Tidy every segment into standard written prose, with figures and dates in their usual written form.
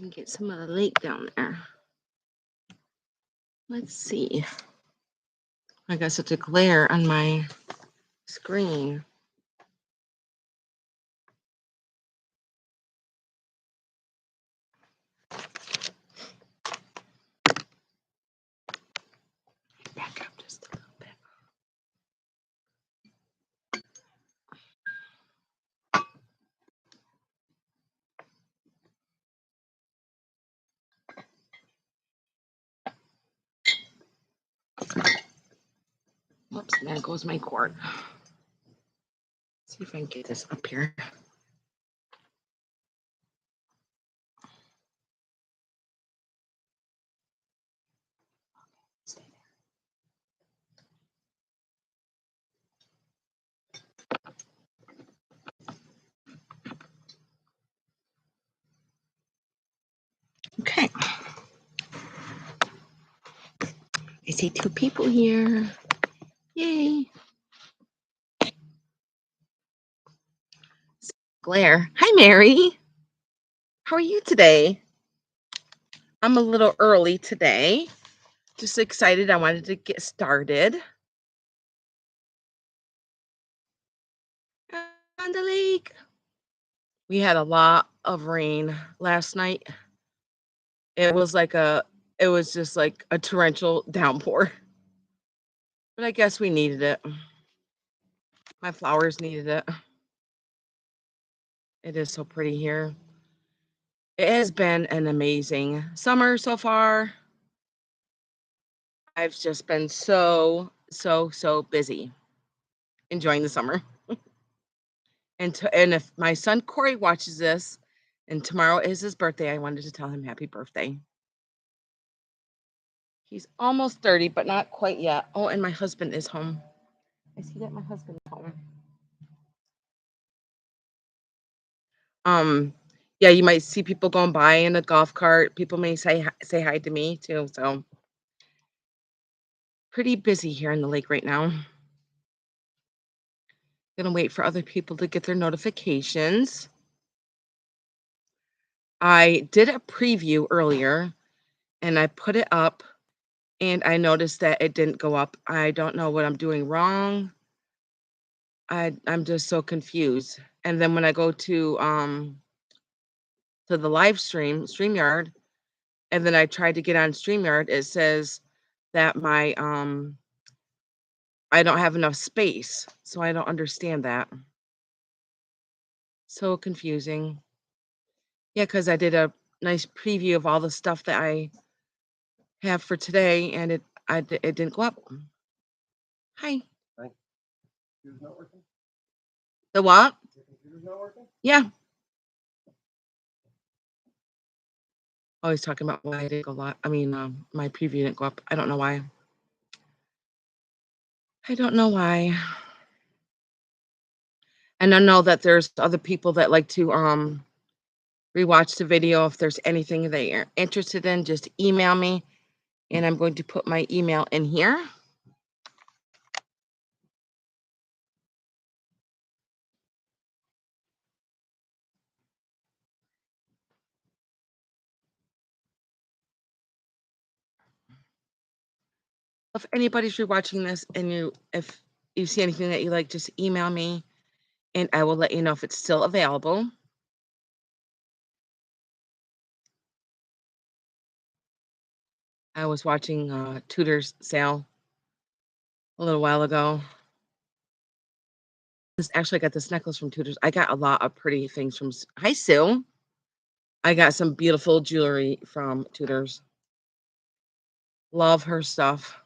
can get some of the lake down there. Let's see. I got such a glare on my screen. Back up just a little bit. Whoops, there goes my cord. Let's see if I can get this up here. Stay there. Okay. I see 2 people here. Yay. Glare. Hi, Mary. How are you today? I'm a little early today. Just excited. I wanted to get started. On the lake. We had a lot of rain last night. It was just like a torrential downpour. But I guess we needed it. My flowers needed it. It is so pretty here. It has been an amazing summer so far. I've just been so busy enjoying the summer. And if my son Corey watches this, and tomorrow is his birthday, I wanted to tell him happy birthday. He's almost 30, but not quite yet. Oh, and my husband is home. I see that my husband is home. Yeah, you might see people going by in a golf cart. People may say hi to me too. So pretty busy here in the lake right now. Gonna wait for other people to get their notifications. I did a preview earlier and I put it up and I noticed that it didn't go up. I don't know what I'm doing wrong. I'm just so confused. And then when I go to the live stream, StreamYard, and then I tried to get on StreamYard, it says that my I don't have enough space. So I don't understand that. So confusing. Yeah, because I did a nice preview of all the stuff that I have for today, and it didn't go up. Hi. Hi. Computer's not working? The what? Your computer's not working? Yeah. Oh, he's talking about why I didn't go live. I mean, my preview didn't go up. I don't know why. I don't know why. And I know that there's other people that like to rewatch the video. If there's anything that you're interested in, just email me, and I'm going to put my email in here. If anybody's rewatching this and if you see anything that you like, just email me and I will let you know if it's still available. I was watching Tudor's sale a little while ago. Actually, I got this necklace from Tudor's. I got a lot of pretty things from. Hi, Sue. I got some beautiful jewelry from Tudor's. Love her stuff.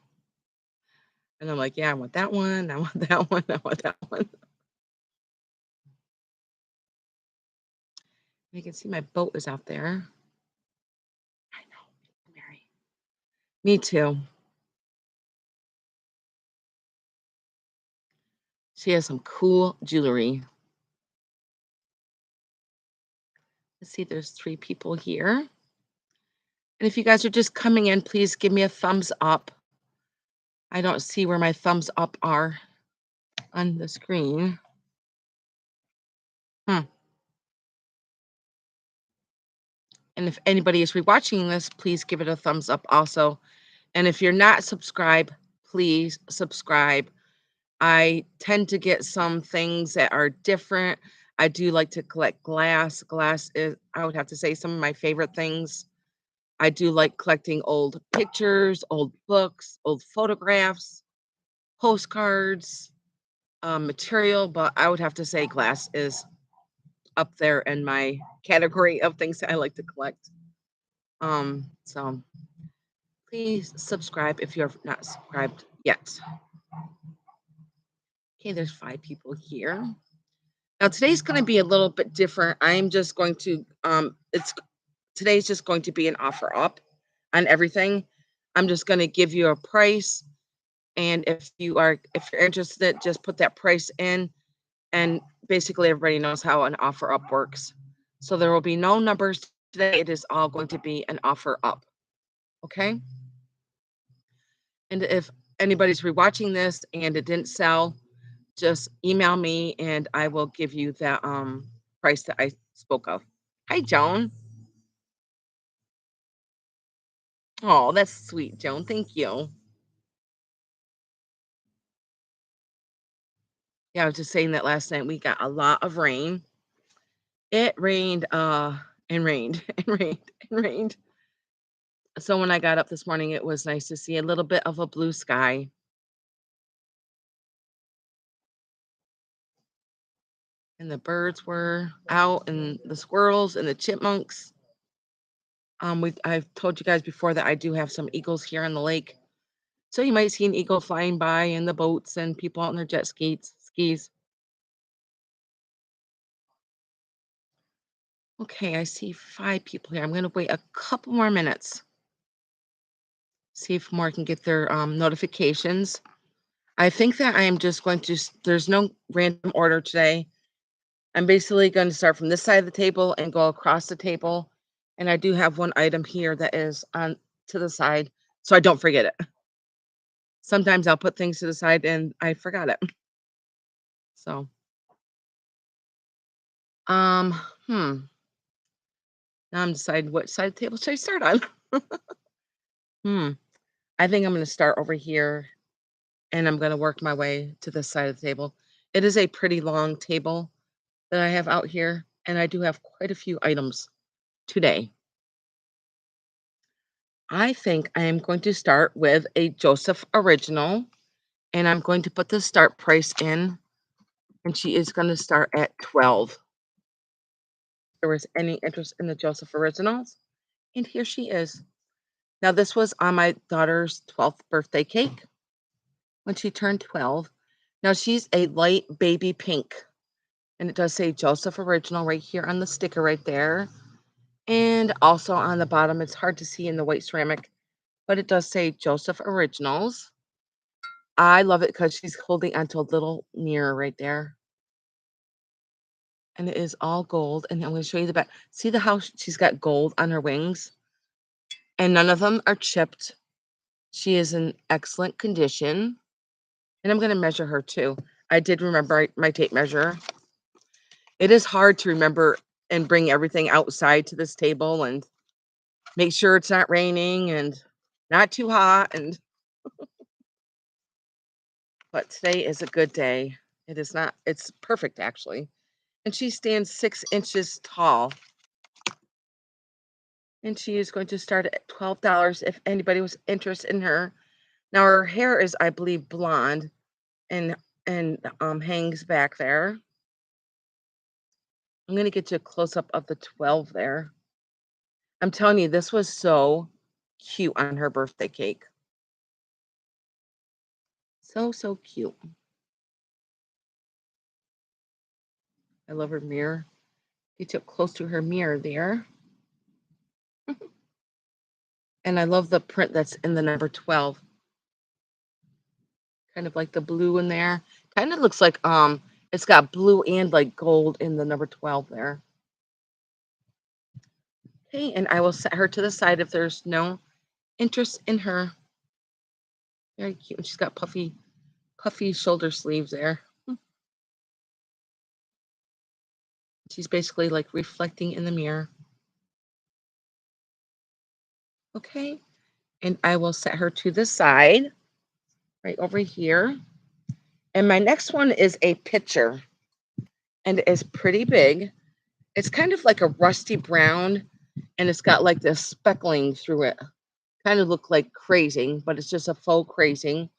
And I'm like, yeah, I want that one. I want that one. I want that one. You can see my boat is out there. I know, Mary. Me too. She has some cool jewelry. Let's see, there's 3 people here. And if you guys are just coming in, please give me a thumbs up. I don't see where my thumbs up are on the screen. And if anybody is rewatching this, please give it a thumbs up also. And if you're not subscribed, please subscribe. I tend to get some things that are different. I do like to collect glass. Glass is, I would have to say, some of my favorite things. I do like collecting old pictures, old books, old photographs, postcards, material, but I would have to say glass is up there in my category of things that I like to collect. So please subscribe if you're not subscribed yet. Okay, there's 5 people here. Now today's going to be a little bit different. I'm just going to today's just going to be an offer up on everything. I'm just going to give you a price, and if you're interested, just put that price in, and basically everybody knows how an offer up works. So there will be no numbers today. It is all going to be an offer up. Okay? And if anybody's rewatching this and it didn't sell, just email me and I will give you that price that I spoke of. Hi, Joan. Oh, that's sweet, Joan. Thank you. Yeah, I was just saying that last night we got a lot of rain. It rained and rained and rained and rained. So when I got up this morning, it was nice to see a little bit of a blue sky. And the birds were out, and the squirrels and the chipmunks. I've told you guys before that I do have some eagles here on the lake. So you might see an eagle flying by in the boats and people out on their jet skis. Okay, I see 5 people here. I'm going to wait a couple more minutes. See if more can get their notifications. I think that I am just going to, there's no random order today. I'm basically going to start from this side of the table and go across the table. And I do have one item here that is on to the side, so I don't forget it. Sometimes I'll put things to the side and I forgot it. So, um, hmm. Now I'm deciding what side of the table should I start on. Hmm. I think I'm going to start over here and I'm going to work my way to this side of the table. It is a pretty long table that I have out here, and I do have quite a few items today. I think I am going to start with a Joseph Original, and I'm going to put the start price in, and she is going to start at 12. If there was any interest in the Joseph Originals, and here she is. Now, this was on my daughter's 12th birthday cake when she turned 12. Now, she's a light baby pink, and it does say Joseph Original right here on the sticker right there. And also on the bottom, it's hard to see in the white ceramic, but it does say Joseph Originals. I love it because she's holding onto a little mirror right there. And it is all gold. And I'm going to show you the back. See how she's got gold on her wings? And none of them are chipped. She is in excellent condition. And I'm going to measure her too. I did remember my tape measure. It is hard to remember and bring everything outside to this table and make sure it's not raining and not too hot. But today is a good day. It is not, it's perfect actually. And she stands 6 inches tall. And she is going to start at $12 if anybody was interested in her. Now her hair is, I believe, blonde and hangs back there. I'm gonna get you a close up of the 12 there. I'm telling you, this was so cute on her birthday cake. So cute. I love her mirror. Get you up close to her mirror there. And I love the print that's in the number 12. Kind of like the blue in there. Kind of looks like it's got blue and like gold in the number 12 there. Okay, and I will set her to the side if there's no interest in her. Very cute. She's got puffy shoulder sleeves there. She's basically like reflecting in the mirror. Okay, and I will set her to the side right over here. And my next one is a pitcher, and it is pretty big. It's kind of like a rusty brown, and it's got like this speckling through it. Kind of look like crazing, but it's just a faux crazing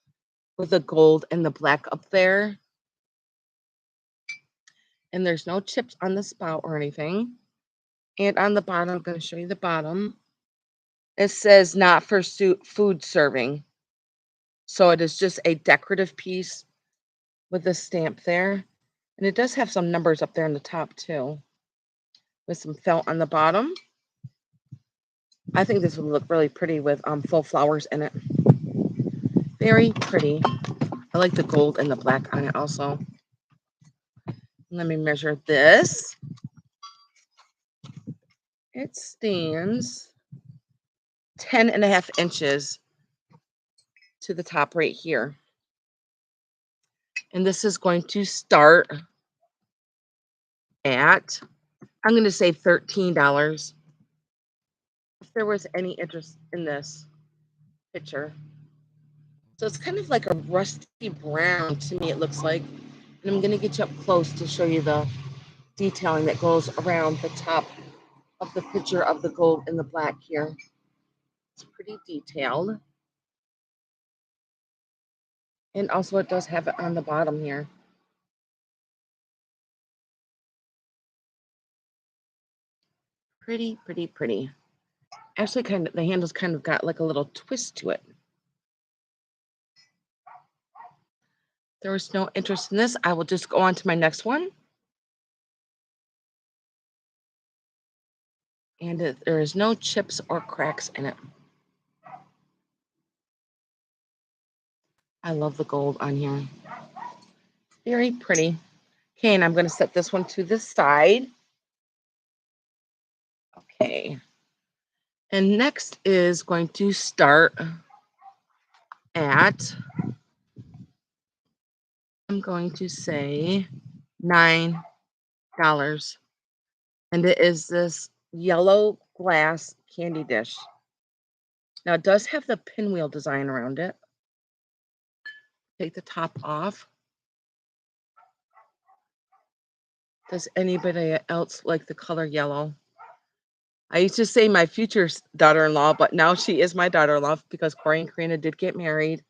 with the gold and the black up there. And there's no chips on the spout or anything. And on the bottom, I'm going to show you the bottom. It says not for food serving. So it is just a decorative piece with a stamp there. And it does have some numbers up there on the top too, with some felt on the bottom. I think this would look really pretty with faux flowers in it. Very pretty. I like the gold and the black on it also. Let me measure this. It stands 10.5 inches to the top right here. And this is going to start at, I'm going to say $13. If there was any interest in this picture. So it's kind of like a rusty brown to me, it looks like. And I'm going to get you up close to show you the detailing that goes around the top of the picture of the gold and the black here. It's pretty detailed. And also it does have it on the bottom here. Pretty, pretty, pretty. Actually, kind of the handle's kind of got like a little twist to it. There was no interest in this. I will just go on to my next one. And there is no chips or cracks in it. I love the gold on here. Very pretty. Okay, and I'm going to set this one to the side. Okay. And next is going to start at, I'm going to say $9. And it is this yellow glass candy dish. Now it does have the pinwheel design around it. Take the top off. Does anybody else like the color yellow? I used to say my future daughter-in-law, but now she is my daughter-in-law because Corey and Karina did get married.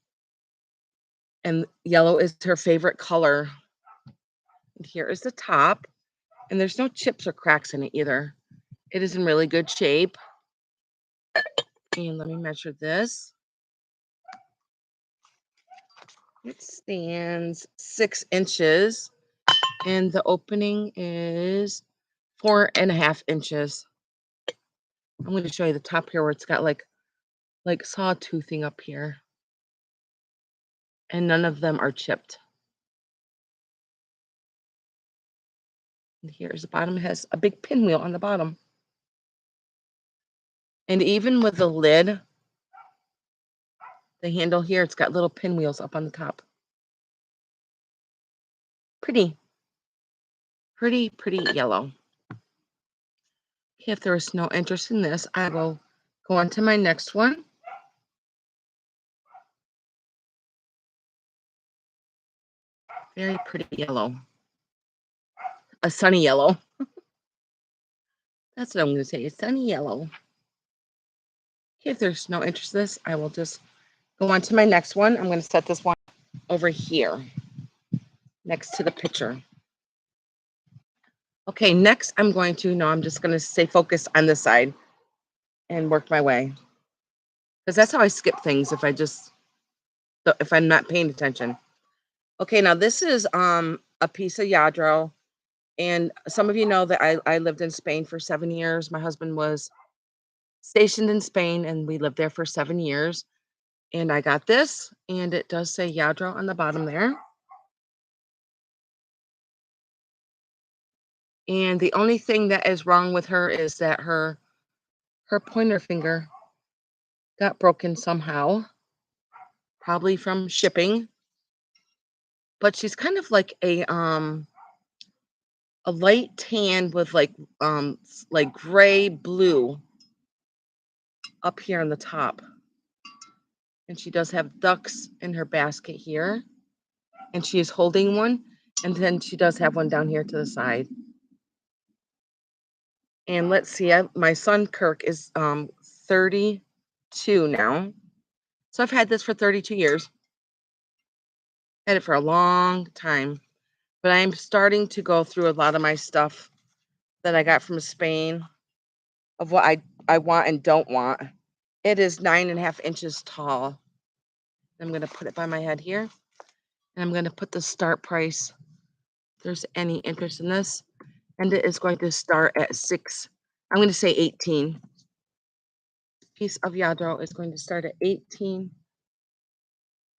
And yellow is her favorite color. And here is the top. And there's no chips or cracks in it either. It is in really good shape. And let me measure this. It stands 6 inches. And the opening is 4.5 inches. I'm going to show you the top here where it's got like sawtoothing up here. And none of them are chipped. And here's the bottom. It has a big pinwheel on the bottom. And even with the lid, the handle here, it's got little pinwheels up on the top. Pretty. Pretty, pretty yellow. If there is no interest in this, I will go on to my next one. Very pretty yellow. A sunny yellow. That's what I'm going to say. A sunny yellow. If there's no interest in this, I will just go on to my next one. I'm going to set this one over here next to the picture. Okay, next I'm just going to stay focused on this side and work my way. Because that's how I skip things if I'm not paying attention. Okay, now this is a piece of Ydra. And some of you know that I lived in Spain for 7 years. My husband was stationed in Spain and we lived there for 7 years. And I got this, and it does say Ydra on the bottom there. And the only thing that is wrong with her is that her pointer finger got broken somehow, probably from shipping. But she's kind of like a light tan with like gray blue up here on the top. And she does have ducks in her basket here. And she is holding one. And then she does have one down here to the side. And let's see, my son Kirk is 32 now. So I've had this for 32 years. Had it for a long time. But I'm starting to go through a lot of my stuff that I got from Spain of what I want and don't want. It is 9.5 inches tall. I'm going to put it by my head here. And I'm going to put the start price, if there's any interest in this. And it is going to start at I'm going to say 18. Piece of Ydra is going to start at 18.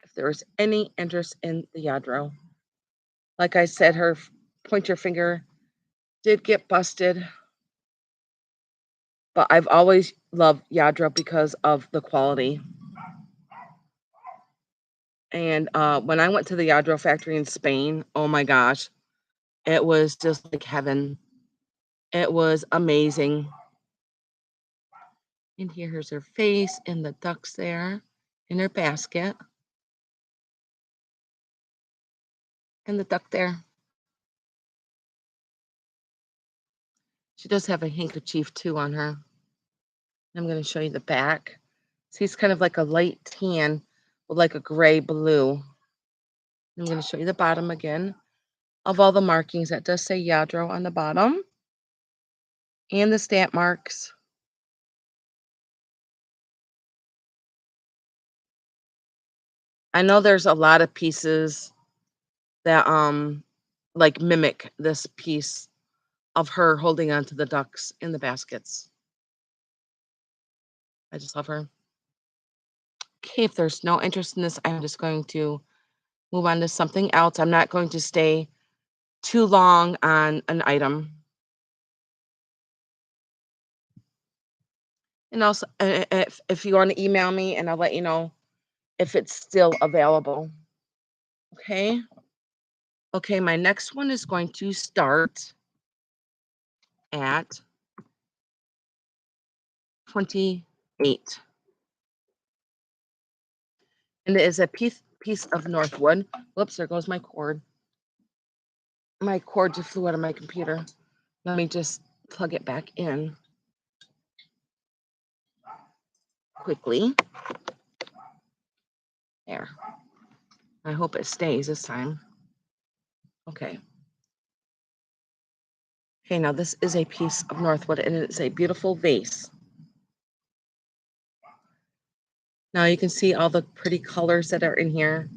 If there is any interest in the Ydra. Like I said, her pointer finger did get busted. But I've always loved Ydra because of the quality. And when I went to the Ydra factory in Spain, oh my gosh, it was just like heaven. It was amazing. And here's her face and the ducks there in her basket. And the duck there. She does have a handkerchief too on her. I'm going to show you the back. See, it's kind of like a light tan with like a gray blue. I'm going to show you the bottom again of all the markings. That does say Ydra on the bottom. And the stamp marks. I know there's a lot of pieces that like mimic this piece of her holding on to the ducks in the baskets. I just love her. Okay, if there's no interest in this, I'm just going to move on to something else. I'm not going to stay too long on an item. And also, if you want to email me, and I'll let you know if it's still available. Okay. Okay, my next one is going to start at 28. And it is a piece of Northwood. Whoops, there goes my cord. My cord just flew out of my computer. Let me just plug it back in quickly. There. I hope it stays this time. Okay. Okay, now this is a piece of Northwood, and it's a beautiful vase. Now you can see all the pretty colors that are in here.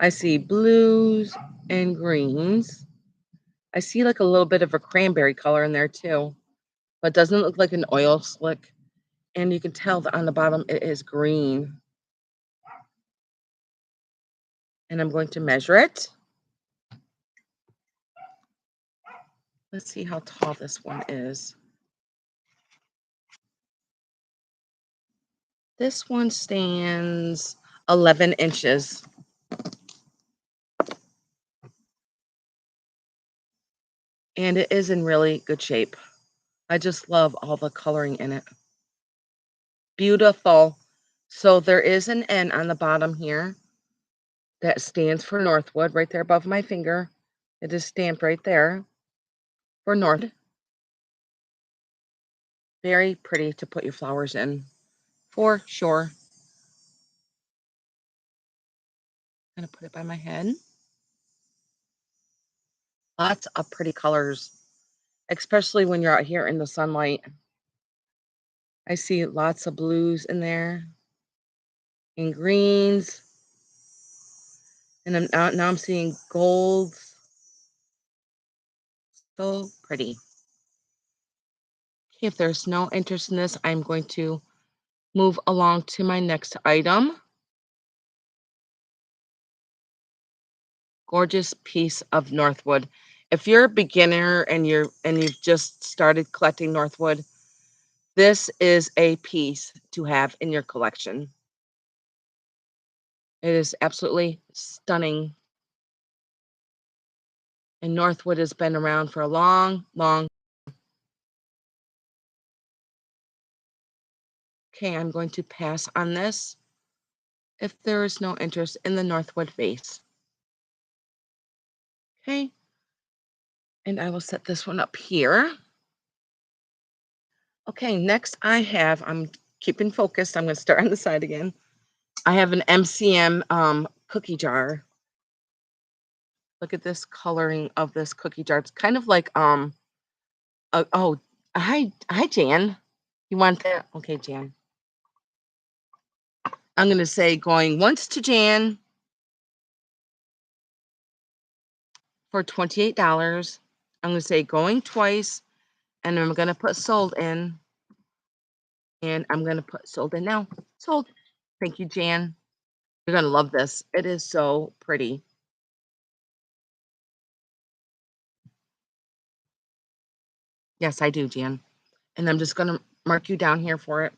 I see blues and greens. I see like a little bit of a cranberry color in there too, but it doesn't look like an oil slick. And you can tell that on the bottom it is green. And I'm going to measure it. Let's see how tall this one is. This one stands 11 inches. And it is in really good shape. I just love all the coloring in it. Beautiful. So there is an N on the bottom here that stands for Northwood right there above my finger. It is stamped right there for North. Very pretty to put your flowers in, for sure. I'm going to put it by my head. Lots of pretty colors, especially when you're out here in the sunlight. I see lots of blues in there and greens. And now I'm seeing golds. So pretty. Okay, if there's no interest in this, I'm going to move along to my next item. Gorgeous piece of Northwood. If you're a beginner and you've just started collecting Northwood, this is a piece to have in your collection. It is absolutely stunning. And Northwood has been around for a long, long. Okay, I'm going to pass on this if there is no interest in the Northwood vase. Okay, and I will set this one up here. Okay, next I'm keeping focused. I'm going to start on the side again. I have an MCM cookie jar. Look at this coloring of this cookie jar. It's kind of like oh, hi Jan. You want that? Okay, Jan. I'm going to say going once to Jan for $28. I'm going to say going twice, and I'm going to put sold in, and I'm going to put sold in now. Sold. Thank you, Jan. You're going to love this. It is so pretty. Yes, I do, Jan. And I'm just going to mark you down here for it.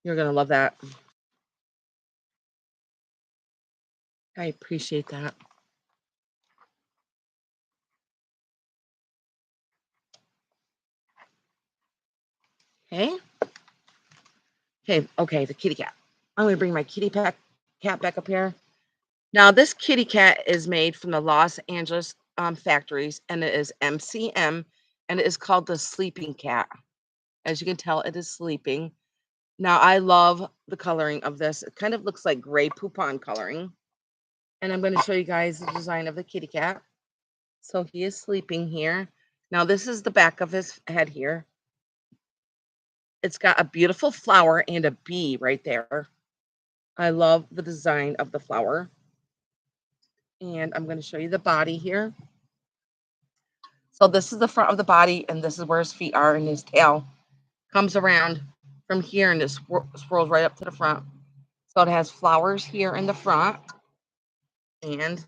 You're going to love that. I appreciate that. Okay. Okay, the kitty cat. I'm going to bring my cat back up here. Now, this kitty cat is made from the Los Angeles factories, and it is MCM, and it is called the sleeping cat. As you can tell, it is sleeping. Now, I love the coloring of this. It kind of looks like gray poupon coloring. And I'm going to show you guys the design of the kitty cat. So he is sleeping here. Now, this is the back of his head here. It's got a beautiful flower and a bee right there. I love the design of the flower. And I'm going to show you the body here. So this is the front of the body, and this is where his feet are, and his tail comes around from here, and it swirls right up to the front. So it has flowers here in the front, and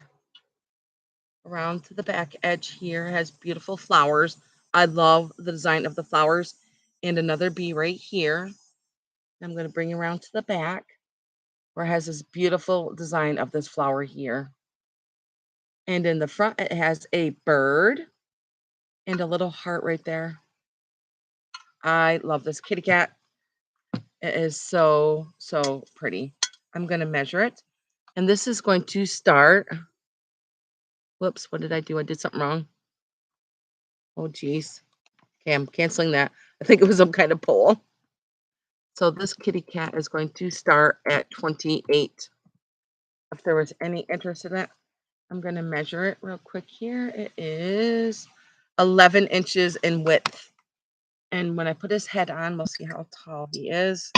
around to the back edge here has beautiful flowers. I love the design of the flowers, and another bee right here. I'm going to bring you around to the back, where it has this beautiful design of this flower here. And in the front, it has a bird and a little heart right there. I love this kitty cat. It is so, so pretty. I'm going to measure it. And this is going to start. Whoops, what did I do? I did something wrong. Oh, geez. Okay, I'm canceling that. I think it was some kind of poll. So this kitty cat is going to start at 28. If there was any interest in it, I'm going to measure it real quick here. It is 11 inches in width. And when I put his head on, we'll see how tall he is.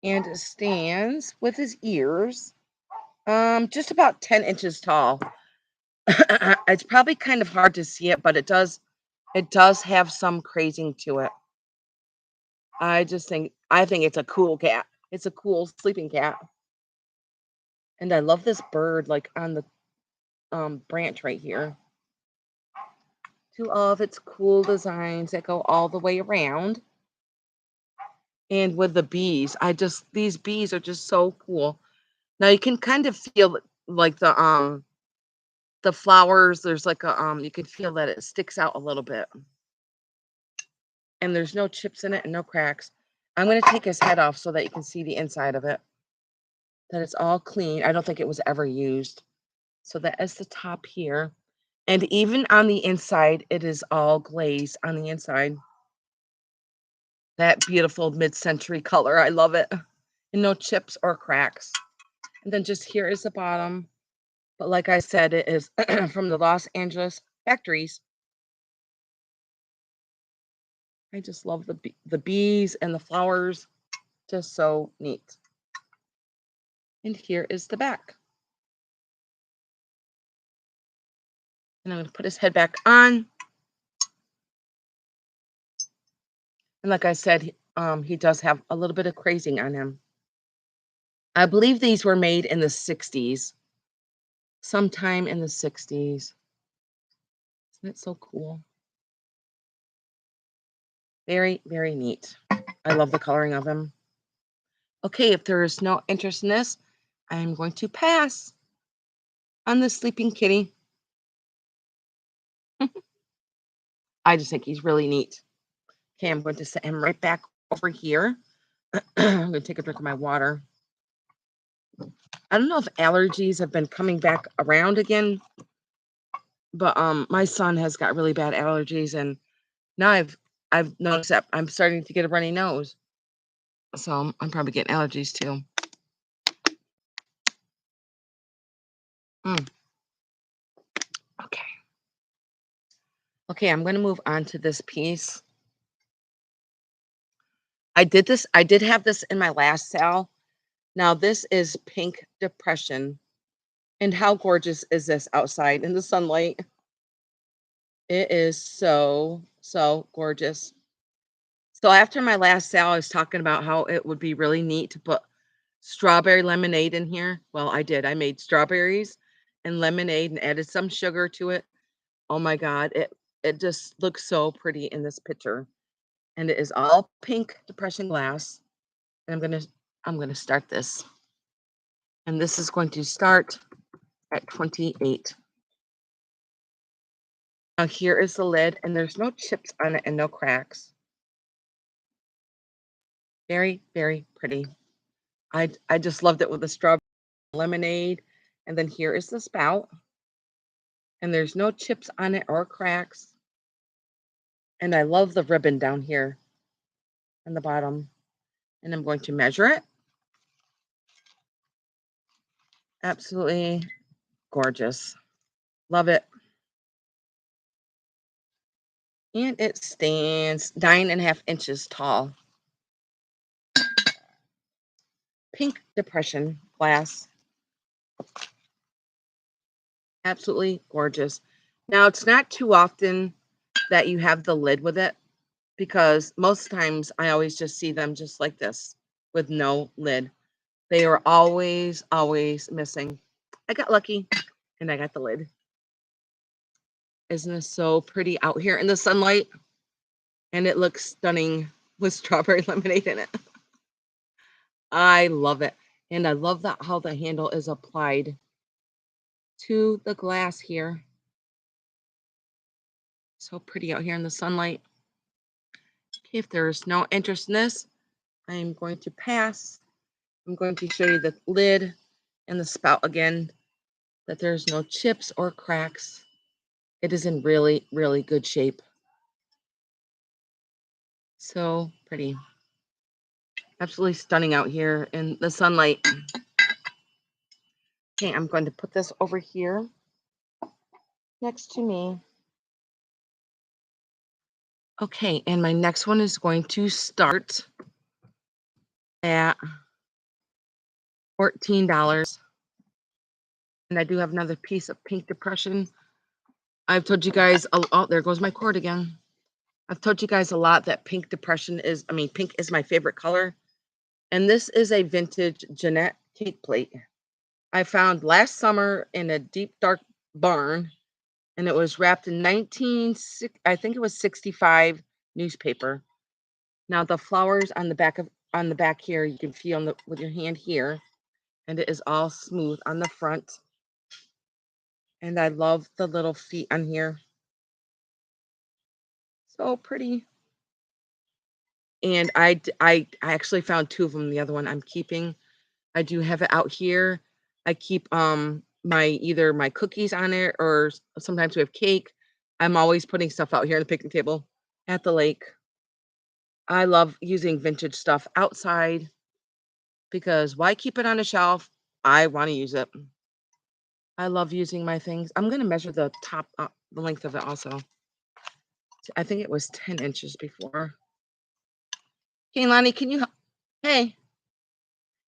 And it stands with his ears just about 10 inches tall. It's probably kind of hard to see it, but it does have some crazing to it. I think it's a cool cat. It's a cool sleeping cat. And I love this bird like on the branch right here. Two of its cool designs that go all the way around. And with the bees, these bees are just so cool. Now you can kind of feel like the flowers, there's like a you can feel that it sticks out a little bit. And there's no chips in it and no cracks. I'm going to take his head off so that you can see the inside of it. That it's all clean. I don't think it was ever used. So that is the top here. And even on the inside, it is all glazed on the inside. That beautiful mid-century color. I love it. And no chips or cracks. And then just here is the bottom. But like I said, it is from the Los Angeles factories. I just love the bees and the flowers. Just so neat. And here is the back. And I'm going to put his head back on. And like I said, he does have a little bit of crazing on him. I believe these were made in the 60s. Sometime in the 60s. Isn't it so cool? Very, very neat. I love the coloring of him. Okay, if there is no interest in this, I'm going to pass on the sleeping kitty. I just think he's really neat. Okay, I'm going to set him right back over here. I'm going to take a drink of my water. I don't know if allergies have been coming back around again, but my son has got really bad allergies, and now I've noticed that I'm starting to get a runny nose. So I'm probably getting allergies too. Okay. Okay, I'm going to move on to this piece. I did have this in my last sale. Now this is Pink Depression. And how gorgeous is this outside in the sunlight? It is so, so gorgeous. So after my last sale, I was talking about how it would be really neat to put strawberry lemonade in here. Well, I did. I made strawberries and lemonade and added some sugar to it. Oh my God, it just looks so pretty in this picture. And it is all pink depression glass. And I'm gonna start this. And this is going to start at 28. Now here is the lid, and there's no chips on it and no cracks. Very, very pretty. I just loved it with the strawberry lemonade. And then here is the spout. And there's no chips on it or cracks. And I love the ribbon down here on the bottom. And I'm going to measure it. Absolutely gorgeous. Love it. And it stands 9.5 inches tall. Pink depression glass. Absolutely gorgeous. Now, it's not too often that you have the lid with it, because most times I always just see them just like this with no lid. They are always, always missing. I got lucky and I got the lid. Isn't this so pretty out here in the sunlight? And it looks stunning with strawberry lemonade in it. I love it. And I love that how the handle is applied to the glass here. So pretty out here in the sunlight. Okay, if there's no interest in this, I'm going to pass. I'm going to show you the lid and the spout again, that there's no chips or cracks. It is in really, really good shape. So pretty. Absolutely stunning out here in the sunlight. Okay, I'm going to put this over here next to me. Okay, and my next one is going to start at $14. And I do have another piece of pink depression. I've told you guys, oh, there goes my cord again. I've told you guys a lot that pink depression is, pink is my favorite color. And this is a vintage Jeanette cake plate I found last summer in a deep, dark barn. And it was wrapped in I think it was 65 newspaper. Now the flowers on the back here, you can feel with your hand here, and it is all smooth on the front. And I love the little feet on here. So pretty. And I actually found 2 of them. The other one I'm keeping. I do have it out here. I keep either my cookies on it, or sometimes we have cake. I'm always putting stuff out here on the picnic table at the lake. I love using vintage stuff outside, because why keep it on a shelf? I want to use it. I love using my things. I'm going to measure the the length of it also. I think it was 10 inches before. Hey, Lonnie, can you help? Hey,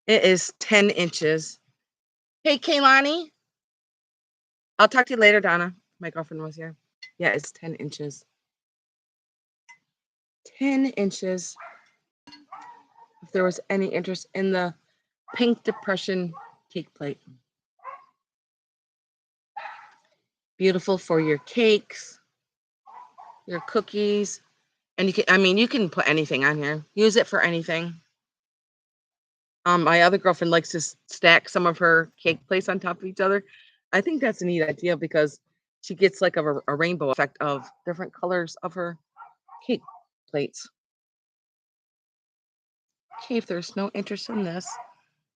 it is 10 inches. Hey, Kaylani. I'll talk to you later, Donna. My girlfriend was here. Yeah, it's 10 inches. 10 inches. If there was any interest in the pink depression cake plate. Beautiful for your cakes, your cookies. And you can put anything on here. Use it for anything. My other girlfriend likes to stack some of her cake plates on top of each other. I think that's a neat idea, because she gets like a rainbow effect of different colors of her cake plates. Okay, if there's no interest in this,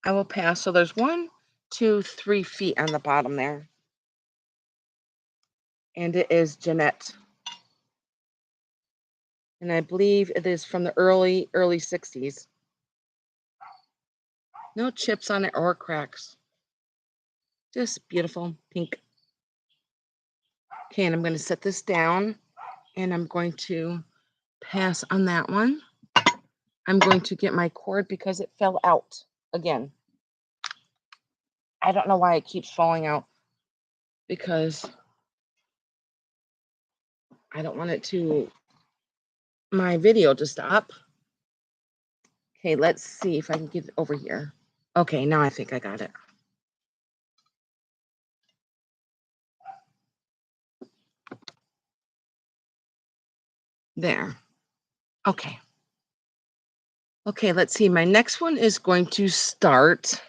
I will pass. So there's 1, 2, 3 feet on the bottom there. And it is Jeanette. And I believe it is from the early 60s. No chips on it or cracks. Just beautiful pink. Okay, and I'm going to set this down and I'm going to pass on that one. I'm going to get my cord because it fell out again. I don't know why it keeps falling out because I don't want it to, my video to stop. Okay, let's see if I can get it over here. Okay, now I think I got it. There. Okay. Okay, let's see. My next one is going to start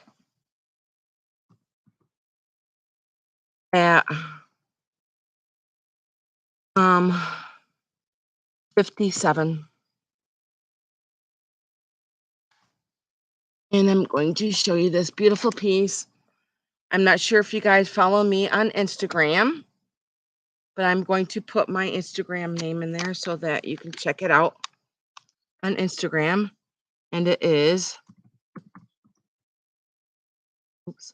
at 57. And I'm going to show you this beautiful piece. I'm not sure if you guys follow me on Instagram, but I'm going to put my Instagram name in there so that you can check it out on Instagram. And it is, oops.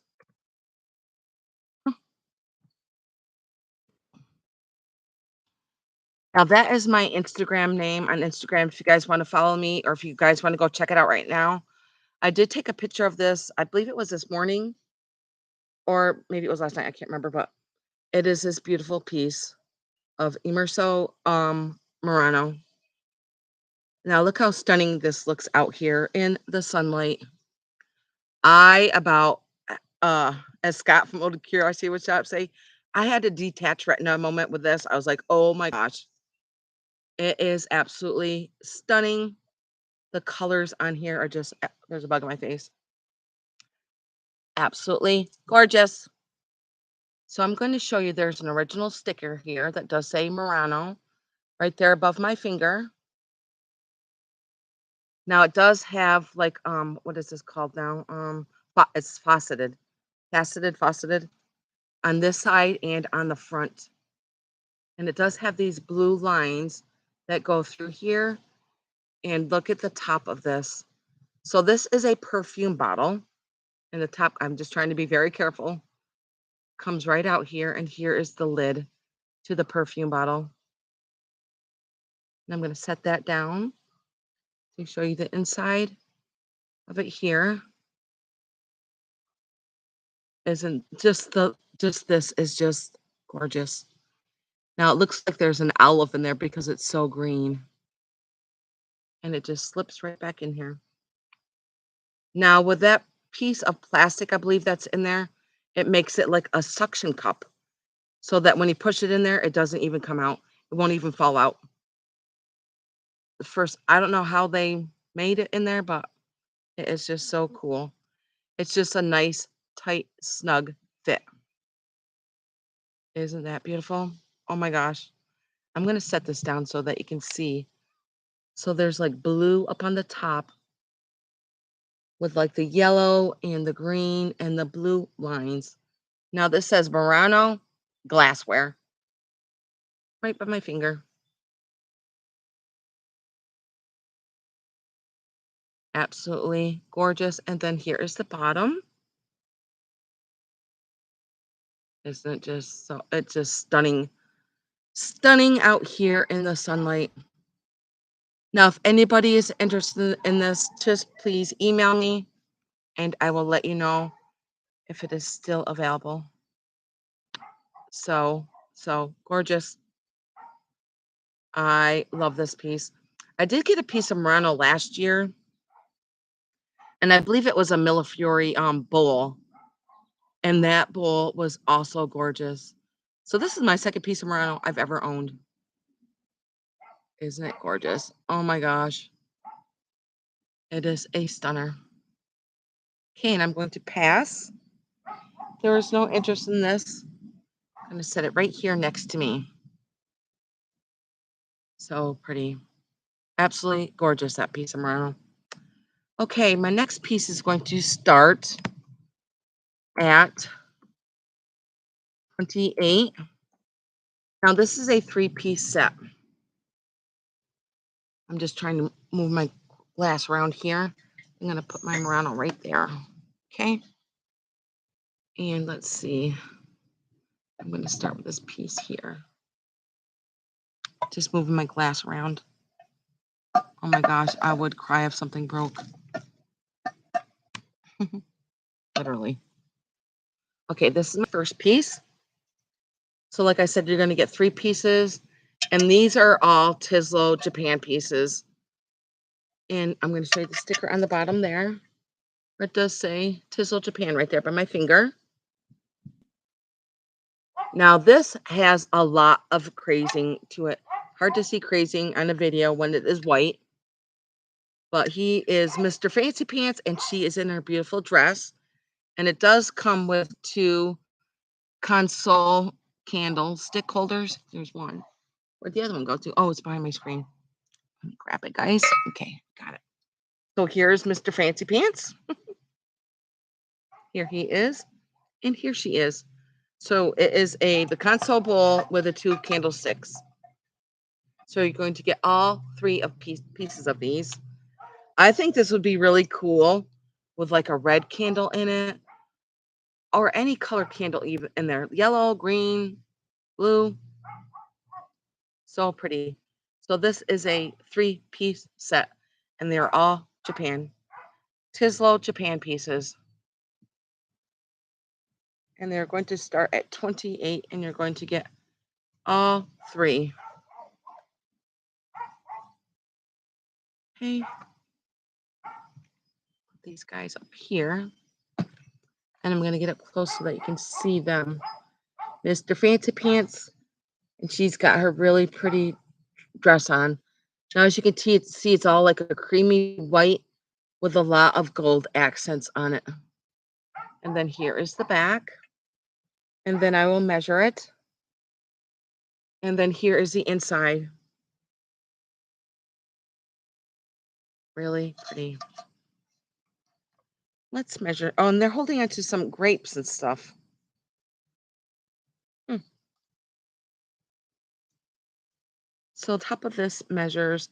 Now that is my Instagram name on Instagram. If you guys want to follow me or if you guys want to go check it out right now, I did take a picture of this. I believe it was this morning or maybe it was last night. I can't remember, but it is this beautiful piece of Immerso Murano. Now look how stunning this looks out here in the sunlight. As Scott from Old Curiosity would say, I had to detach retina a moment with this. I was like, oh my gosh. It is absolutely stunning. The colors on here are just, there's a bug in my face. Absolutely gorgeous. So I'm going to show you there's an original sticker here that does say Murano right there above my finger. Now it does have like, what is this called now? It's faceted on this side and on the front. And it does have these blue lines that go through here. And look at the top of this. So this is a perfume bottle. And the top, I'm just trying to be very careful. Comes right out here. And here is the lid to the perfume bottle. And I'm going to set that down to show you the inside of it here. Isn't just this is just gorgeous. Now it looks like there's an olive in there because it's so green. And it just slips right back in here. Now with that piece of plastic, I believe that's in there, it makes it like a suction cup so that when you push it in there, it doesn't even come out. It won't even fall out. I don't know how they made it in there, but it is just so cool. It's just a nice, tight, snug fit. Isn't that beautiful? Oh my gosh. I'm going to set this down so that you can see. So there's like blue up on the top with like the yellow and the green and the blue lines. Now this says Murano Glassware right by my finger. Absolutely gorgeous. And then here is the bottom. Isn't it just so, it's just stunning, stunning out here in the sunlight. Now, if anybody is interested in this, just please email me and I will let you know if it is still available. So gorgeous. I love this piece. I did get a piece of Murano last year, and I believe it was a Millefiori bowl, and that bowl was also gorgeous. So this is my second piece of Murano I've ever owned. Isn't it gorgeous? Oh my gosh. It is a stunner. Okay, and I'm going to pass. There is no interest in this. I'm going to set it right here next to me. So pretty. Absolutely gorgeous, that piece of Murano. Okay, my next piece is going to start at 28. Now, this is a 3-piece set. I'm just trying to move my glass around here. I'm going to put my Murano right there. Okay. And let's see. I'm going to start with this piece here. Just moving my glass around. Oh my gosh, I would cry if something broke. Literally. Okay, this is my first piece. So like I said, you're going to get 3 pieces. And these are all Tizzled Japan pieces. And I'm going to show you the sticker on the bottom there. It does say Tizzled Japan right there by my finger. Now, this has a lot of crazing to it. Hard to see crazing on a video when it is white. But he is Mr. Fancy Pants, and she is in her beautiful dress. And it does come with 2 console candle stick holders. There's one. Where'd the other one go to? Oh, it's behind my screen. Let me grab it, guys. Okay, got it. So here's Mr. Fancy Pants. Here he is. And here she is. So it is the console bowl with the 2 candlesticks. So you're going to get all 3 of pieces of these. I think this would be really cool with like a red candle in it, or any color candle even in there. Yellow, green, blue. So pretty. So this is a 3-piece set, and they're all Japan. Tizzled Japan pieces. And they're going to start at 28, and you're going to get all 3. Okay. Put these guys up here. And I'm going to get up close so that you can see them. Mr. Fancy Pants, and she's got her really pretty dress on. Now, as you can see, it's all like a creamy white with a lot of gold accents on it. And then here is the back. And then I will measure it. And then here is the inside. Really pretty. Let's measure. Oh, and they're holding onto some grapes and stuff. So the top of this measures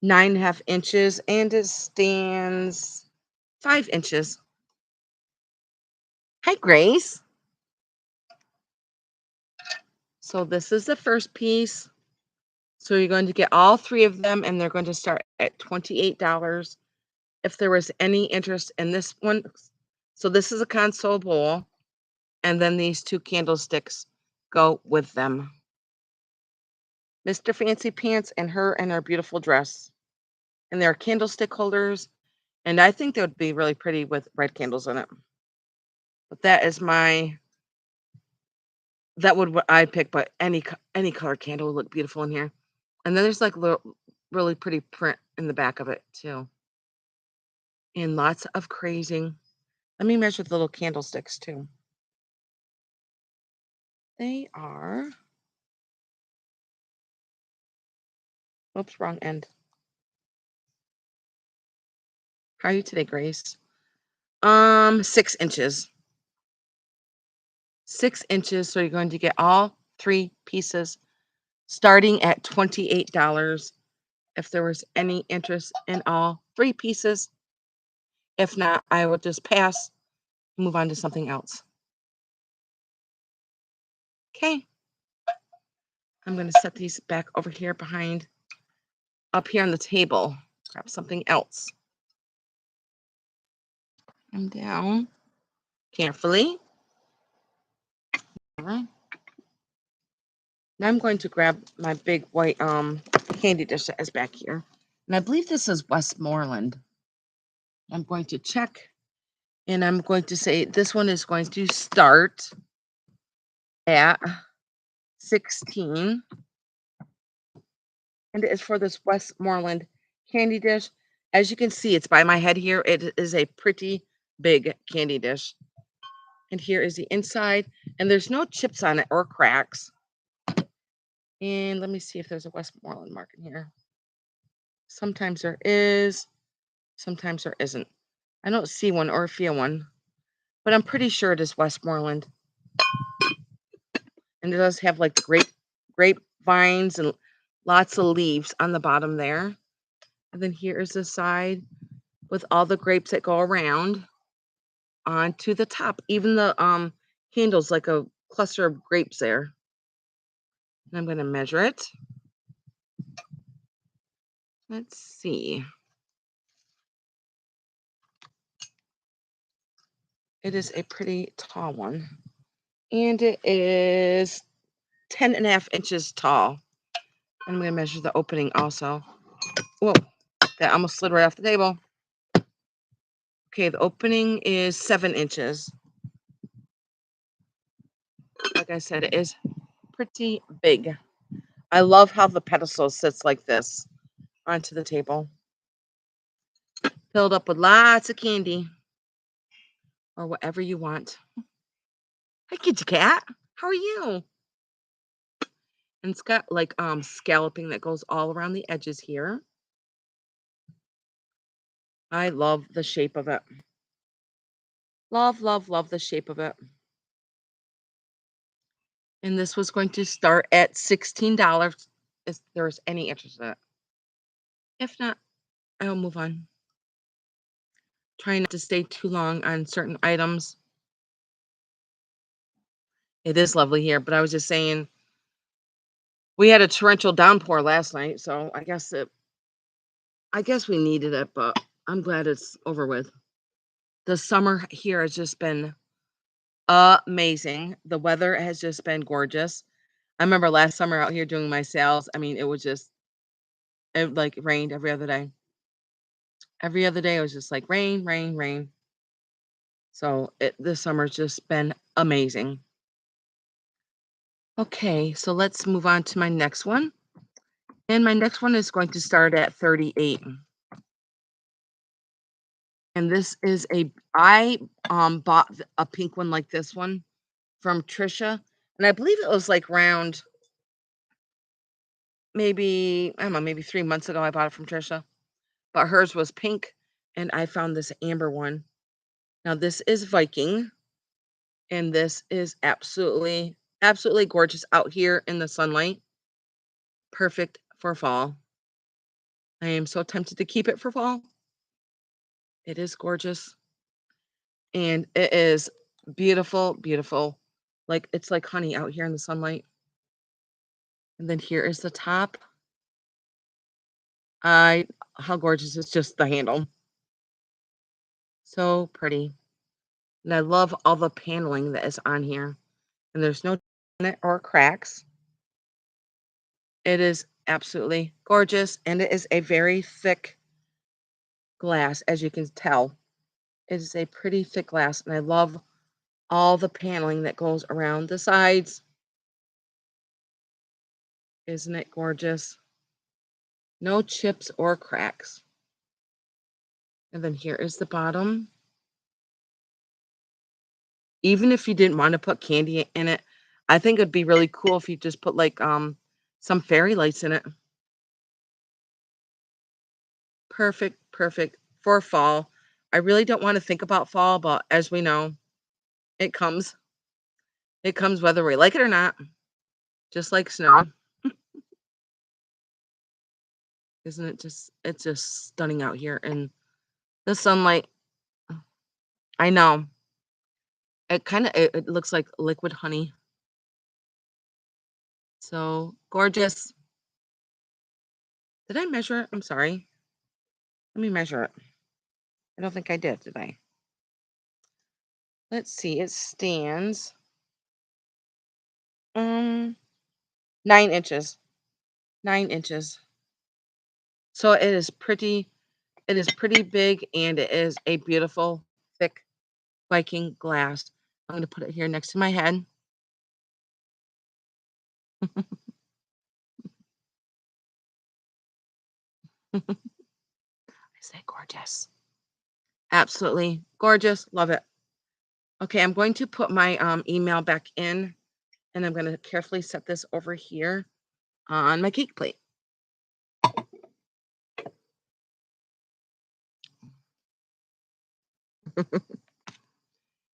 9.5 inches, and it stands 5 inches. Hi, Grace. So this is the first piece. So you're going to get all 3 of them, and they're going to start at $28. If there was any interest in this one, so this is a console bowl, and then these 2 candlesticks go with them. Mr. Fancy Pants and her beautiful dress. And they're candlestick holders, and I think they would be really pretty with red candles in it. But that would what I pick, but any color candle would look beautiful in here. And then there's like really pretty print in the back of it too. And lots of crazing. Let me measure the little candlesticks too. They are, oops, wrong end. How are you today, Grace? 6 inches. 6 inches. So you're going to get all 3 pieces starting at $28. If there was any interest in all 3 pieces. If not, I will just pass, move on to something else. Okay. I'm going to set these back over here up here on the table. Grab something else. And down carefully. All right. Now I'm going to grab my big white candy dish that is back here. And I believe this is Westmoreland. I'm going to check, and I'm going to say this one is going to start at 16. And it is for this Westmoreland candy dish. As you can see, it's by my head here. It is a pretty big candy dish. And here is the inside. And there's no chips on it or cracks. And let me see if there's a Westmoreland mark in here. Sometimes there is, sometimes there isn't. I don't see one or feel one, but I'm pretty sure it is Westmoreland. And it does have like grapevines and lots of leaves on the bottom there. And then here is the side with all the grapes that go around onto the top. Even the handle's like a cluster of grapes there. And I'm going to measure it. Let's see. It is a pretty tall one. And it is 10.5 inches tall. I'm going to measure the opening also. Whoa, that almost slid right off the table. Okay, the opening is 7 inches. Like I said, it is pretty big. I love how the pedestal sits like this onto the table. Filled up with lots of candy or whatever you want. Hi, kitty cat. How are you? And it's got like scalloping that goes all around the edges here. I love the shape of it. Love, love, love the shape of it. And this was going to start at $16 if there's any interest in it. If not, I'll move on. Trying not to stay too long on certain items. It is lovely here, but I was just saying we had a torrential downpour last night, so I guess we needed it, but I'm glad it's over with. The summer here has just been amazing. The weather has just been gorgeous. I remember last summer out here doing my sales. I mean, it like rained every other day. Every other day it was just like rain, rain, rain. So this summer's just been amazing. Okay, so let's move on to my next one. And my next one is going to start at 38. And this is I bought a pink one like this one from Trisha. And I believe it was like around maybe, I don't know, maybe 3 months ago I bought it from Trisha. But hers was pink and I found this amber one. Now this is Viking. And this is absolutely, absolutely gorgeous out here in the sunlight. Perfect for fall. I am so tempted to keep it for fall. It is gorgeous. And it is beautiful, beautiful. Like it's like honey out here in the sunlight. And then here is the top. How gorgeous is just the handle. So pretty. And I love all the paneling that is on here. And there's no or cracks. It is absolutely gorgeous. And it is a very thick glass, as you can tell. It is a pretty thick glass. And I love all the paneling that goes around the sides. Isn't it gorgeous? No chips or cracks. And then here is the bottom. Even if you didn't want to put candy in it, I think it'd be really cool if you just put like some fairy lights in it. Perfect, perfect for fall. I really don't want to think about fall, but as we know, it comes. It comes whether we like it or not, just like snow. Isn't it just it's just stunning out here in the sunlight. I know. It looks like liquid honey. So gorgeous. Did I measure it? I'm sorry. Let me measure it. I don't think I did I? Let's see. It stands 9 inches. 9 inches. So it is pretty big and it is a beautiful thick Viking glass. I'm going to put it here next to my head. I say gorgeous. Absolutely gorgeous. Love it. Okay, I'm going to put my email back in and I'm going to carefully set this over here on my cake plate.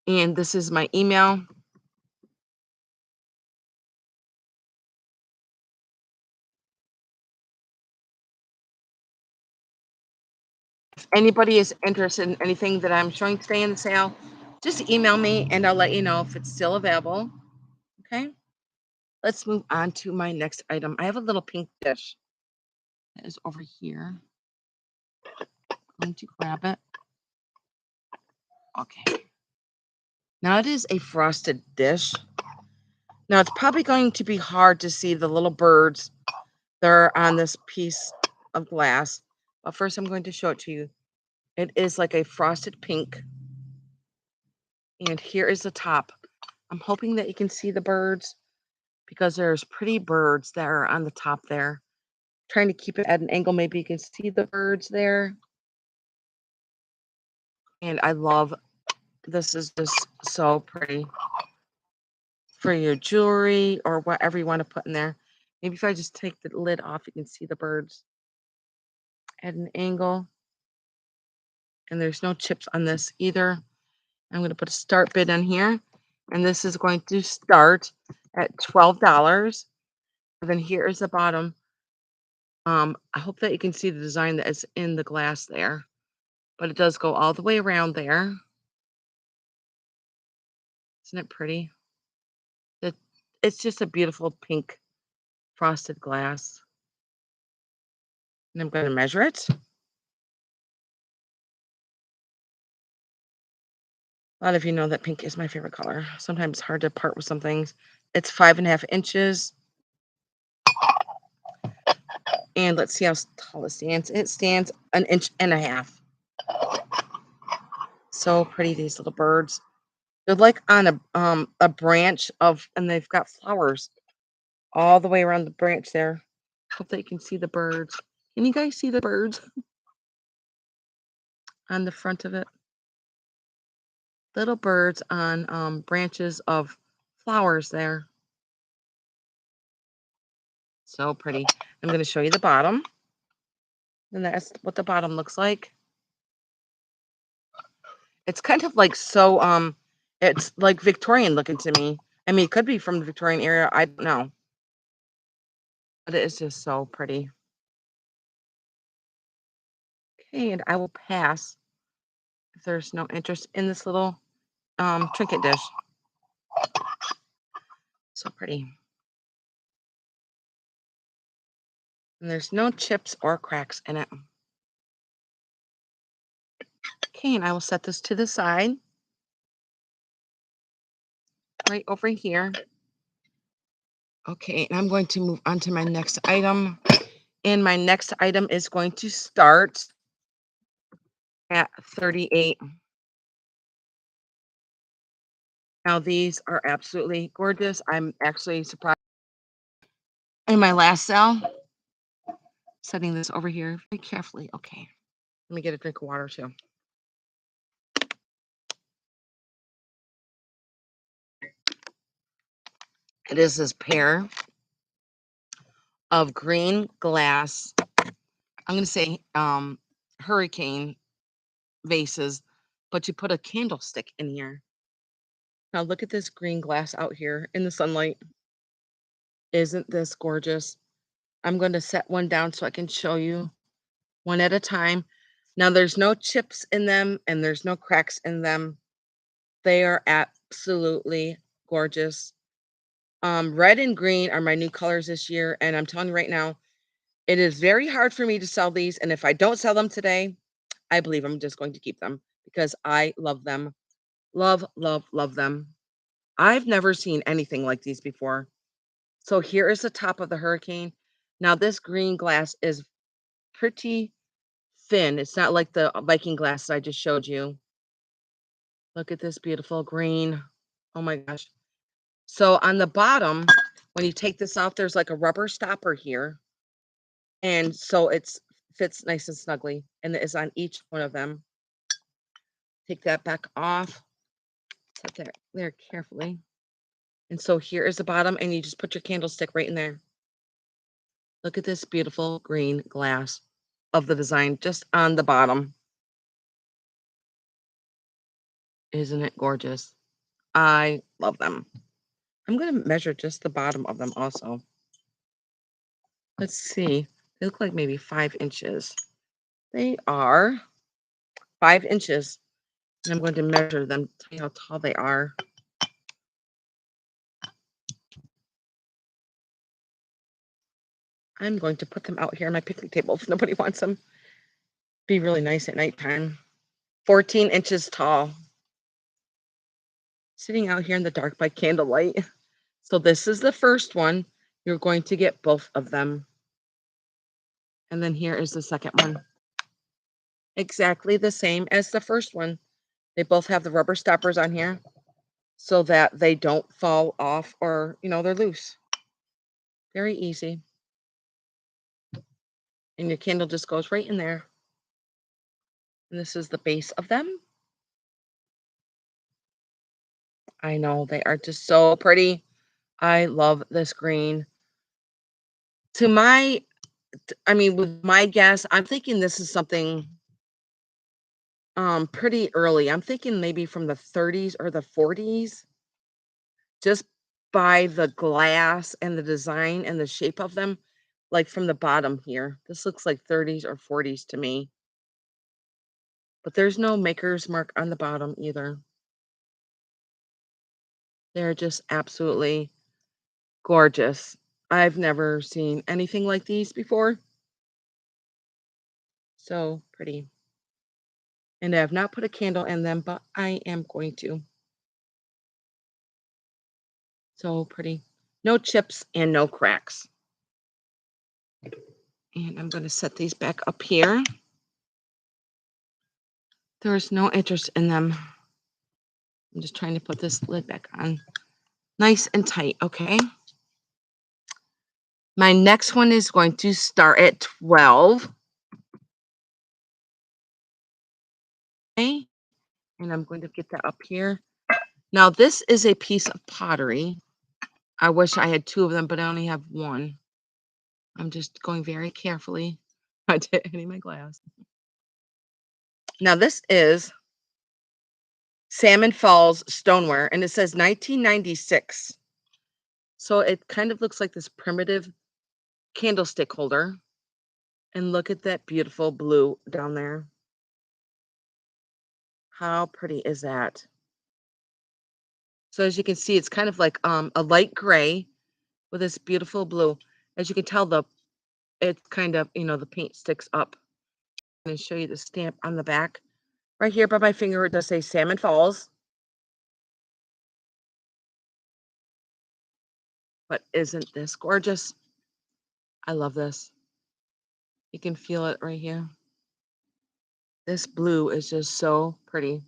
And this is my email. If anybody is interested in anything that I'm showing today in the sale, just email me and I'll let you know if it's still available. Okay. Let's move on to my next item. I have a little pink dish that is over here. I'm going to grab it. Okay. Now it is a frosted dish. Now it's probably going to be hard to see the little birds that are on this piece of glass. But first I'm going to show it to you. It is like a frosted pink. And here is the top. I'm hoping that you can see the birds because there's pretty birds that are on the top there. Trying to keep it at an angle, maybe you can see the birds there. And I love this, is just so pretty for your jewelry or whatever you want to put in there. Maybe if I just take the lid off, you can see the birds at an angle. And there's no chips on this either. I'm going to put a start bid in here. And this is going to start at $12. And then here is the bottom. I hope that you can see the design that is in the glass there. But it does go all the way around there. Isn't it pretty? It's just a beautiful pink frosted glass. And I'm going to measure it. A lot of you know that pink is my favorite color. Sometimes it's hard to part with some things. It's 5.5 inches. And let's see how tall it stands. It stands 1.5 inches. So pretty, these little birds. They're like on a branch of, and they've got flowers all the way around the branch there. Hope that you can see the birds. Can you guys see the birds on the front of it? Little birds on branches of flowers there. So pretty. I'm going to show you the bottom. And that's what the bottom looks like. It's kind of like so it's like Victorian looking to me. I mean, it could be from the Victorian era. I don't know. But it is just so pretty. Okay, and I will pass if there's no interest in this little trinket dish. So pretty. And there's no chips or cracks in it. Okay, and I will set this to the side. Right over here. Okay, and I'm going to move on to my next item. And my next item is going to start at 38. Now these are absolutely gorgeous. I'm actually surprised. In my last sale, setting this over here very carefully. Okay, let me get a drink of water too. It is this pair of green glass, I'm going to say hurricane vases, but you put a candlestick in here. Now look at this green glass out here in the sunlight. Isn't this gorgeous? I'm going to set one down so I can show you one at a time. Now there's no chips in them and there's no cracks in them. They are absolutely gorgeous. Red and green are my new colors this year, and I'm telling you right now, it is very hard for me to sell these, and if I don't sell them today, I believe I'm just going to keep them because I love them. Love, love, love them. I've never seen anything like these before. So here is the top of the hurricane. Now this green glass is pretty thin. It's not like the Viking glass I just showed you. Look at this beautiful green. Oh my gosh. So on the bottom, when you take this off, there's like a rubber stopper here. And so it fits nice and snugly. And it is on each one of them. Take that back off. Set that there carefully. And so here is the bottom, and you just put your candlestick right in there. Look at this beautiful green glass of the design just on the bottom. Isn't it gorgeous? I love them. I'm going to measure just the bottom of them also. Let's see. They look like maybe 5 inches. They are 5 inches. And I'm going to measure them, tell you how tall they are. I'm going to put them out here on my picnic table if nobody wants them. Be really nice at nighttime. 14 inches tall. Sitting out here in the dark by candlelight. So this is the first one. You're going to get both of them. And then here is the second one. Exactly the same as the first one. They both have the rubber stoppers on here so that they don't fall off or, they're loose. Very easy. And your candle just goes right in there. And this is the base of them. I know, they are just so pretty. I love this green. With my guess, I'm thinking this is something pretty early. I'm thinking maybe from the 30s or the 40s, just by the glass and the design and the shape of them, like from the bottom here. This looks like 30s or 40s to me. But there's no maker's mark on the bottom either. They're just absolutely gorgeous. I've never seen anything like these before. So pretty. And I have not put a candle in them, but I am going to. So pretty. No chips and no cracks. And I'm going to set these back up here. There's no interest in them. I'm just trying to put this lid back on. Nice and tight, okay? My next one is going to start at 12. Okay? And I'm going to get that up here. Now, this is a piece of pottery. I wish I had 2 of them, but I only have 1. I'm just going very carefully. I didn't hitting my glass. Now, this is Salmon Falls stoneware, and it says 1996. So it kind of looks like this primitive candlestick holder. And look at that beautiful blue down there. How pretty is that? So as you can see, it's kind of like a light gray with this beautiful blue. As you can tell, it's kind of, the paint sticks up. I'm going to show you the stamp on the back. Right here by my finger, it does say Salmon Falls. But isn't this gorgeous? I love this. You can feel it right here. This blue is just so pretty.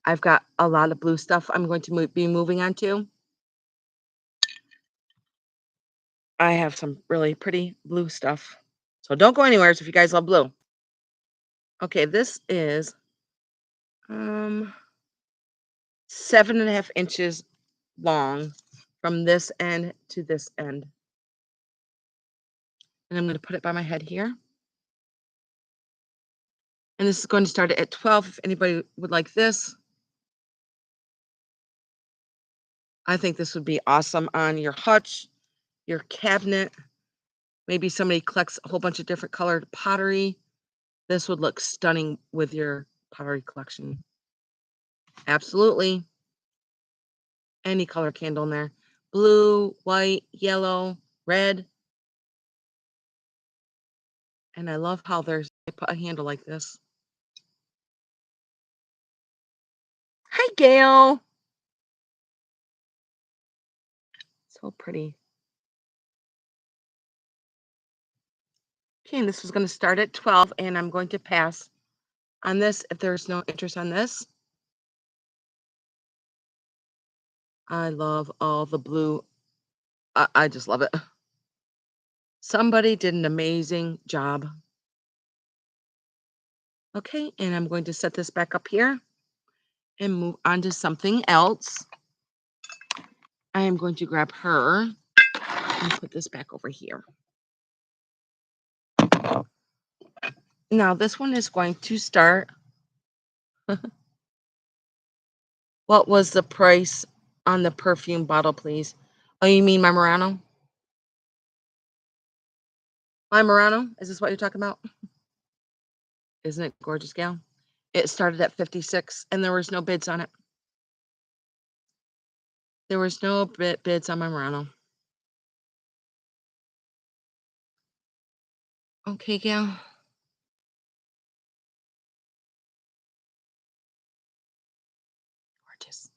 I've got a lot of blue stuff I'm going to be moving on to. I have some really pretty blue stuff. So don't go anywhere if you guys love blue. Okay, this is 7.5 inches long from this end to this end. And I'm going to put it by my head here. And this is going to start at 12 if anybody would like this. I think this would be awesome on your hutch, your cabinet. Maybe somebody collects a whole bunch of different colored pottery. This would look stunning with your pottery collection. Absolutely. Any color candle in there. Blue, white, yellow, red. And I love how they put a handle like this. Hi, Gail. So pretty. Okay, and this is going to start at 12, and I'm going to pass on this if there's no interest on this. I love all the blue. I just love it. Somebody did an amazing job. Okay, and I'm going to set this back up here and move on to something else. I am going to grab her and put this back over here. Now, this one is going to start What was the price on the perfume bottle, please? Oh, you mean my Murano? My Murano? Is this what you're talking about? Isn't it gorgeous, gal? It started at 56 and there was no bids on it. There was no bids on my Murano. Okay, gal. Gorgeous.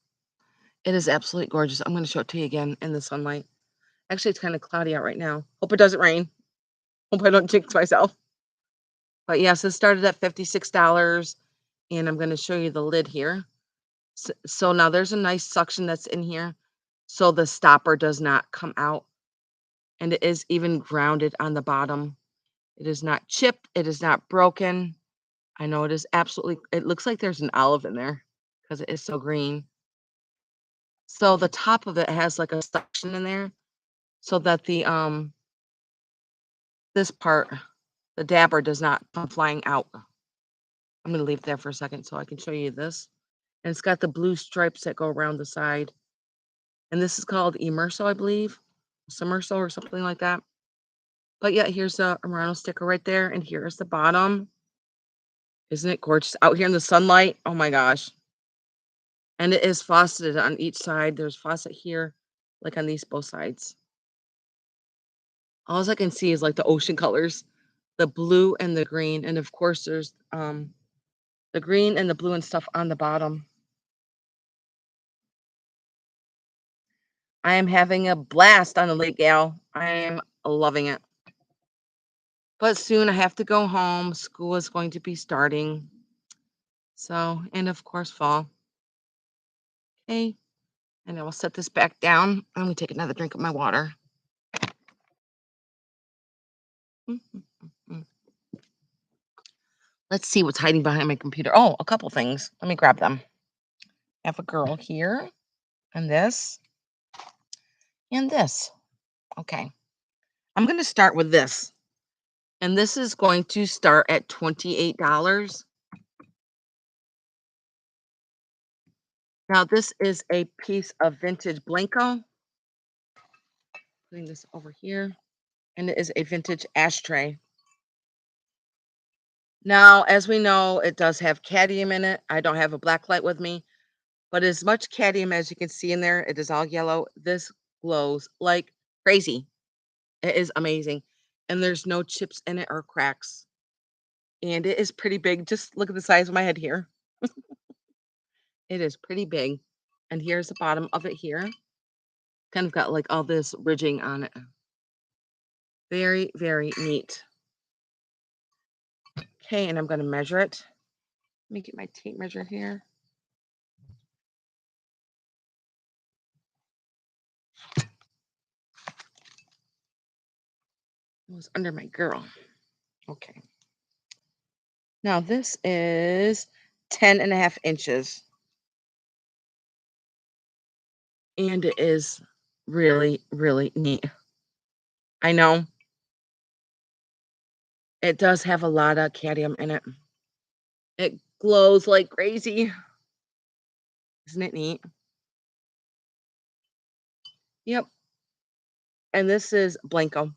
It is absolutely gorgeous. I'm going to show it to you again in the sunlight. Actually, it's kind of cloudy out right now. Hope it doesn't rain. Hope I don't jinx myself. But yes, it started at $56, and I'm going to show you the lid here. So now there's a nice suction that's in here, so the stopper does not come out, and it is even grounded on the bottom. It is not chipped. It is not broken. I know it is absolutely. It looks like there's an olive in there because it is so green. So the top of it has like a suction in there, so that the this part, the dabber, does not come flying out. I'm gonna leave it there for a second so I can show you this. And it's got the blue stripes that go around the side. And this is called Immerso, I believe. Submerso or something like that. But yeah, here's a Murano sticker right there. And here's the bottom. Isn't it gorgeous? Out here in the sunlight. Oh my gosh. And it is faceted on each side. There's faucet here, like on these both sides. All I can see is like the ocean colors, the blue and the green. And of course, there's the green and the blue and stuff on the bottom. I am having a blast on the lake, gal. I am loving it. But soon I have to go home. School is going to be starting. So, and of course, fall. Okay. And I will set this back down. I'm going to take another drink of my water. Let's see what's hiding behind my computer. Oh, a couple things. Let me grab them. I have a girl here, and this, and this. Okay. I'm going to start with this. And this is going to start at $28. Now, this is a piece of vintage Blanco. Putting this over here. And it is a vintage ashtray. Now, as we know, it does have cadmium in it. I don't have a black light with me, but as much cadmium as you can see in there, it is all yellow. This glows like crazy. It is amazing. And there's no chips in it or cracks. And it is pretty big. Just look at the size of my head here. It is pretty big. And here's the bottom of it here. Kind of got like all this ridging on it. Very, very neat. Okay, and I'm going to measure it. Let me get my tape measure here. It was under my girl. Okay. Now this is 10.5 inches. And it is really, really neat. I know. It does have a lot of cadmium in it. It glows like crazy. Isn't it neat? Yep. And this is Blanco.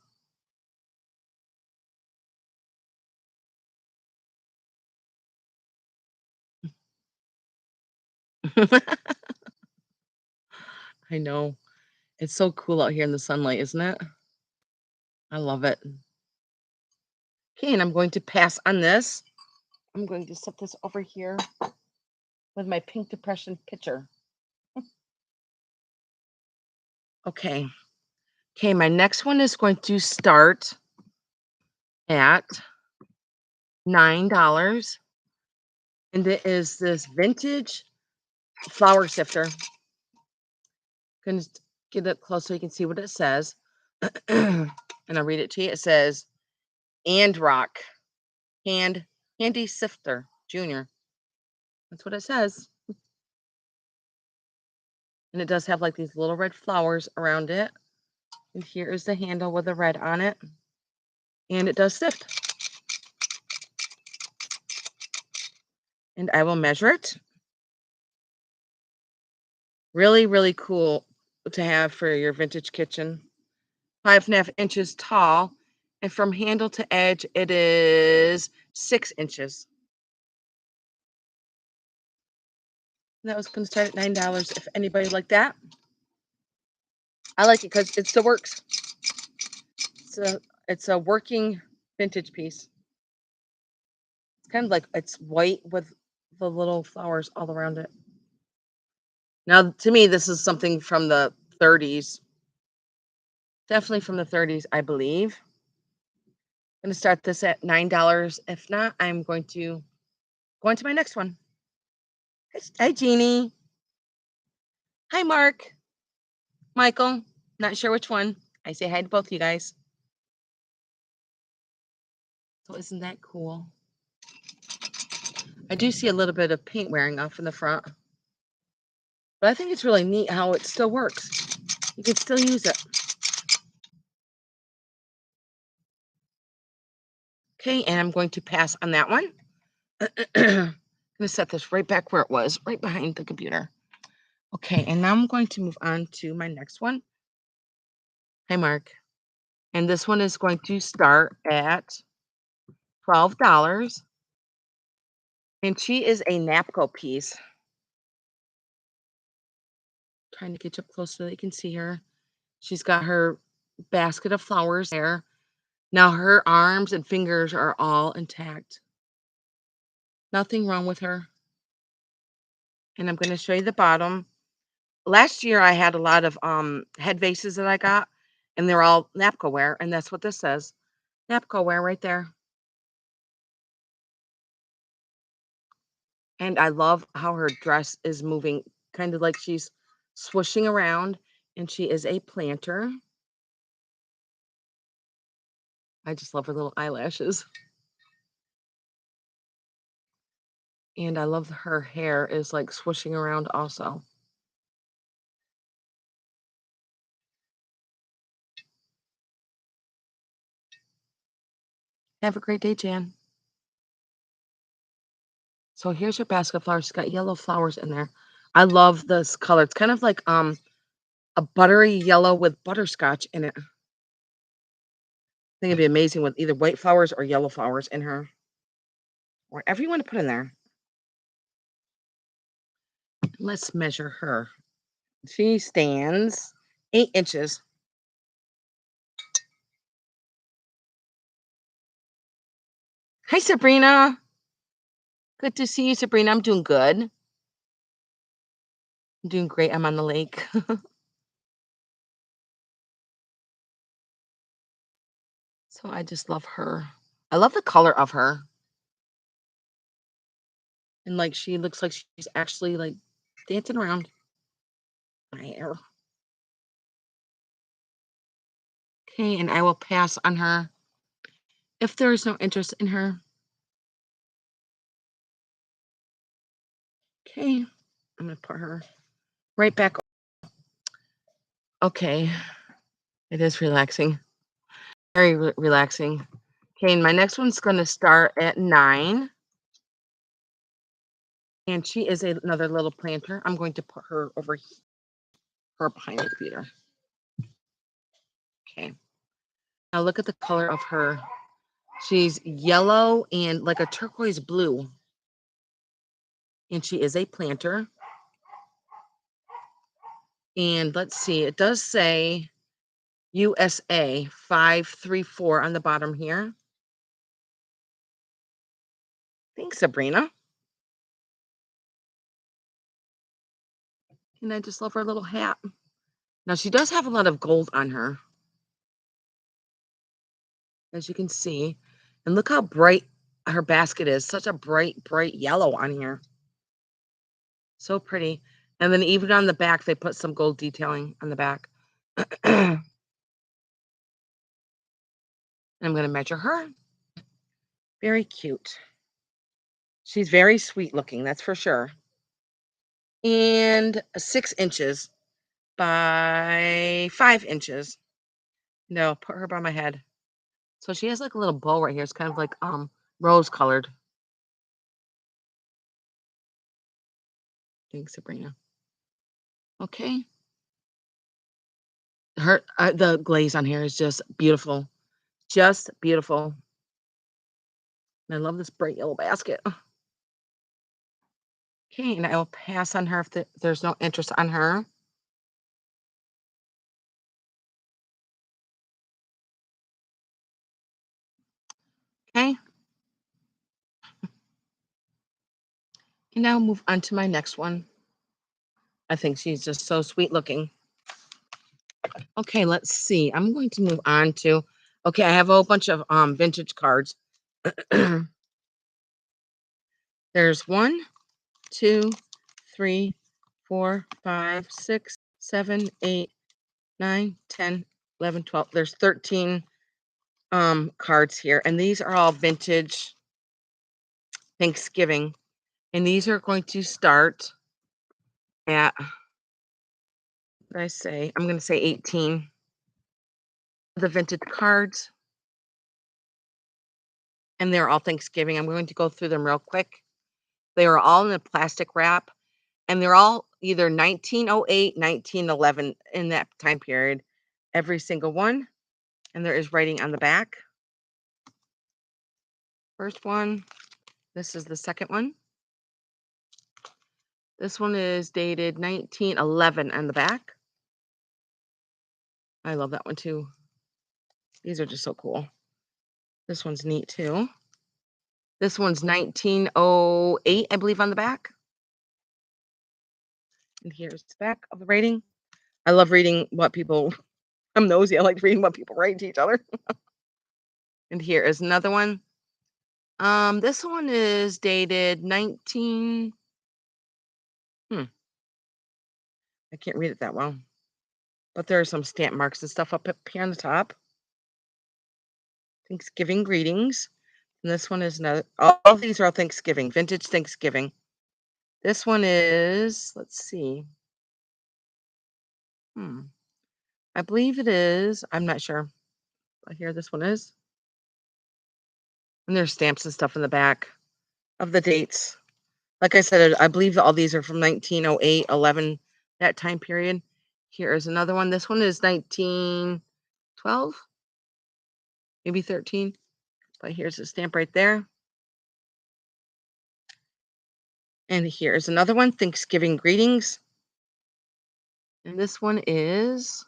I know. It's so cool out here in the sunlight, isn't it? I love it. Okay, and I'm going to pass on this. I'm going to set this over here with my pink depression picture. Okay. Okay, my next one is going to start at $9. And it is this vintage flower sifter. Gonna get it close so you can see what it says. And I'll read it to you. It says, and rock handy sifter junior. That's what it says. And it does have like these little red flowers around it. And here is the handle with the red on it. And it does sift. And I will measure it. Really, really cool to have for your vintage kitchen. 5.5 inches tall, and from handle to edge, it is 6 inches. And that was going to start at $9. If anybody like that, I like it because it's the works. It's a working vintage piece. It's kind of like it's white with the little flowers all around it. Now, to me, this is something from the 30s. Definitely from the 30s, I believe. I'm going to start this at $9. If not, I'm going to go on to my next one. Hi, Jeannie. Hi, Mark. Michael. Not sure which one. I say hi to both you guys. So isn't that cool? I do see a little bit of paint wearing off in the front. But I think it's really neat how it still works. You can still use it. Okay, and I'm going to pass on that one. I'm going to set this right back where it was, right behind the computer. Okay, and now I'm going to move on to my next one. Hi, Mark. And this one is going to start at $12. And she is a Napco piece. Trying to get up close so that you can see her. She's got her basket of flowers there. Now her arms and fingers are all intact. Nothing wrong with her. And I'm going to show you the bottom. Last year I had a lot of head vases that I got, and they're all Napco ware, and that's what this says. Napco ware right there. And I love how her dress is moving, kind of like she's swooshing around, and she is a planter. I just love her little eyelashes. And I love her hair is like swooshing around also. Have a great day, Jan. So here's her basket of flowers. She's got yellow flowers in there. I love this color. It's kind of like a buttery yellow with butterscotch in it. I think it'd be amazing with either white flowers or yellow flowers in her. Whatever you want to put in there. Let's measure her. She stands 8 inches. Hi, Sabrina. Good to see you, Sabrina. I'm doing good. I'm doing great. I'm on the lake. So I just love her. I love the color of her. And like she looks like she's actually like dancing around my hair. Okay, and I will pass on her if there is no interest in her. Okay, I'm gonna put her right back. Okay, it is relaxing. Very relaxing. Okay, and my next one's gonna start at 9. And she is another little planter. I'm going to put her over her behind the computer. Okay. Now look at the color of her. She's yellow and like a turquoise blue. And she is a planter. And let's see, it does say USA 534 on the bottom here. Thanks, Sabrina. And I just love her little hat. Now she does have a lot of gold on her, as you can see. And look how bright her basket is. Such a bright, bright yellow on here. So pretty. And then even on the back, they put some gold detailing on the back. I'm going to measure her. Very cute. She's very sweet looking, that's for sure. And 6 inches by 5 inches. No, put her by my head. So she has like a little bow right here. It's kind of like rose colored. Thanks, Sabrina. Okay. The glaze on here is just beautiful. Just beautiful. And I love this bright yellow basket. Okay, and I will pass on her if there's no interest on her. Okay, and now move on to my next one. I think she's just so sweet looking. Okay, let's see. I'm going to move on to, okay, I have a whole bunch of vintage cards. There's 1, 2, 3, 4, 5, 6, 7, 8, 9, 10, 11, 12. There's 13 cards here, and these are all vintage Thanksgiving. And these are going to start at, what did I say? I'm going to say 18. The vintage cards, and they're all Thanksgiving. I'm going to go through them real quick. They are all in a plastic wrap, and they're all either 1908, 1911 in that time period, every single one. And there is writing on the back. First one, this is the second one. This one is dated 1911 on the back. I love that one too. These are just so cool. This one's neat too. This one's 1908, I believe, on the back. And here's the back of the rating. I love reading what people, I'm nosy. I like reading what people write to each other. And here is another one. This one is dated 19. I can't read it that well. But there are some stamp marks and stuff up here on the top. Thanksgiving greetings. And this one is another. All of these are all Thanksgiving, vintage Thanksgiving. This one is, let's see. I believe it is. I'm not sure. But here this one is. And there's stamps and stuff in the back of the dates. Like I said, I believe all these are from 1908, 11, that time period. Here is another one. This one is 1912, maybe 13. But here's a stamp right there. And here's another one, Thanksgiving greetings. And this one is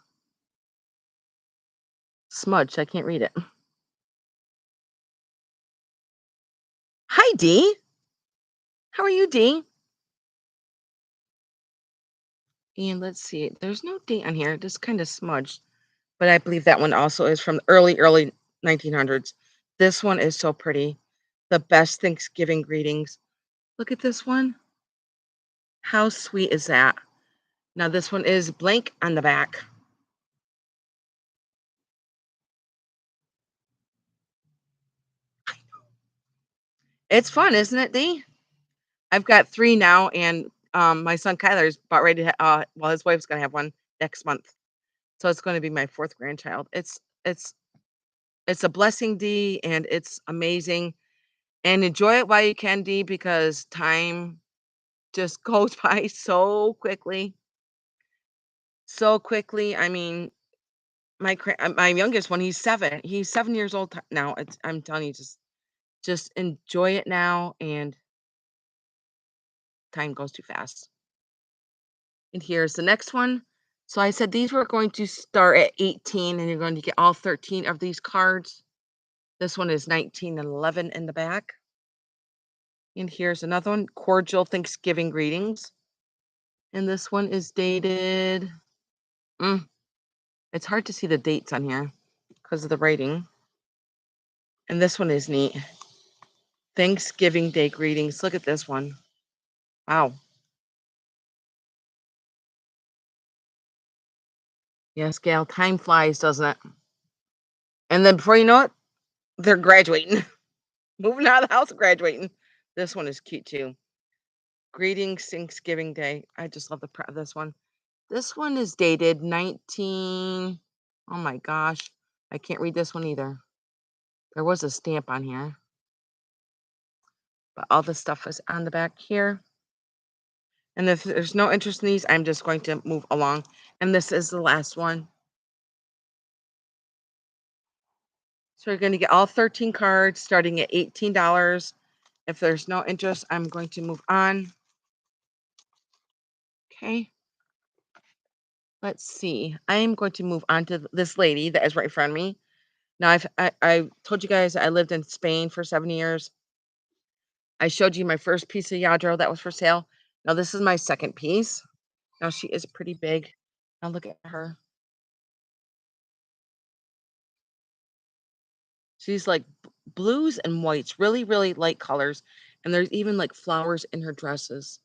smudged. I can't read it. Hi, Dee. How are you, Dee? And let's see. There's no date on here. Just kind of smudged. But I believe that one also is from the early 1900s. This one is so pretty. The best Thanksgiving greetings. Look at this one. How sweet is that? Now this one is blank on the back. It's fun, isn't it, Dee? I've got 3 now, and my son Kyler's about ready to. Well, his wife's gonna have one next month, so it's going to be my 4th grandchild. It's a blessing, Dee, and it's amazing. And enjoy it while you can, Dee, because time just goes by so quickly. So quickly. I mean, my youngest one, he's 7. He's 7 years old now. I'm telling you, just enjoy it now, and time goes too fast. And here's the next one. So I said these were going to start at 18, and you're going to get all 13 of these cards. This one is 19 and 11 in the back. And here's another one, cordial Thanksgiving greetings. And this one is dated. It's hard to see the dates on here because of the writing. And this one is neat. Thanksgiving Day greetings. Look at this one. Wow. Yes, Gail, time flies, doesn't it? And then before you know it, they're graduating. Moving out of the house, graduating. This one is cute too. Greetings, Thanksgiving Day. I just love this one. This one is dated 19. Oh my gosh. I can't read this one either. There was a stamp on here. But all the stuff is on the back here. And if there's no interest in these, I'm just going to move along. And this is the last one. So you're going to get all 13 cards starting at $18. If there's no interest, I'm going to move on. Okay. Let's see. I am going to move on to this lady that is right in front of me. Now, I told you guys I lived in Spain for 7 years. I showed you my first piece of Ydra that was for sale. Now, this is my second piece. Now, she is pretty big. Now, look at her. She's like blues and whites, really, really light colors. And there's even like flowers in her dresses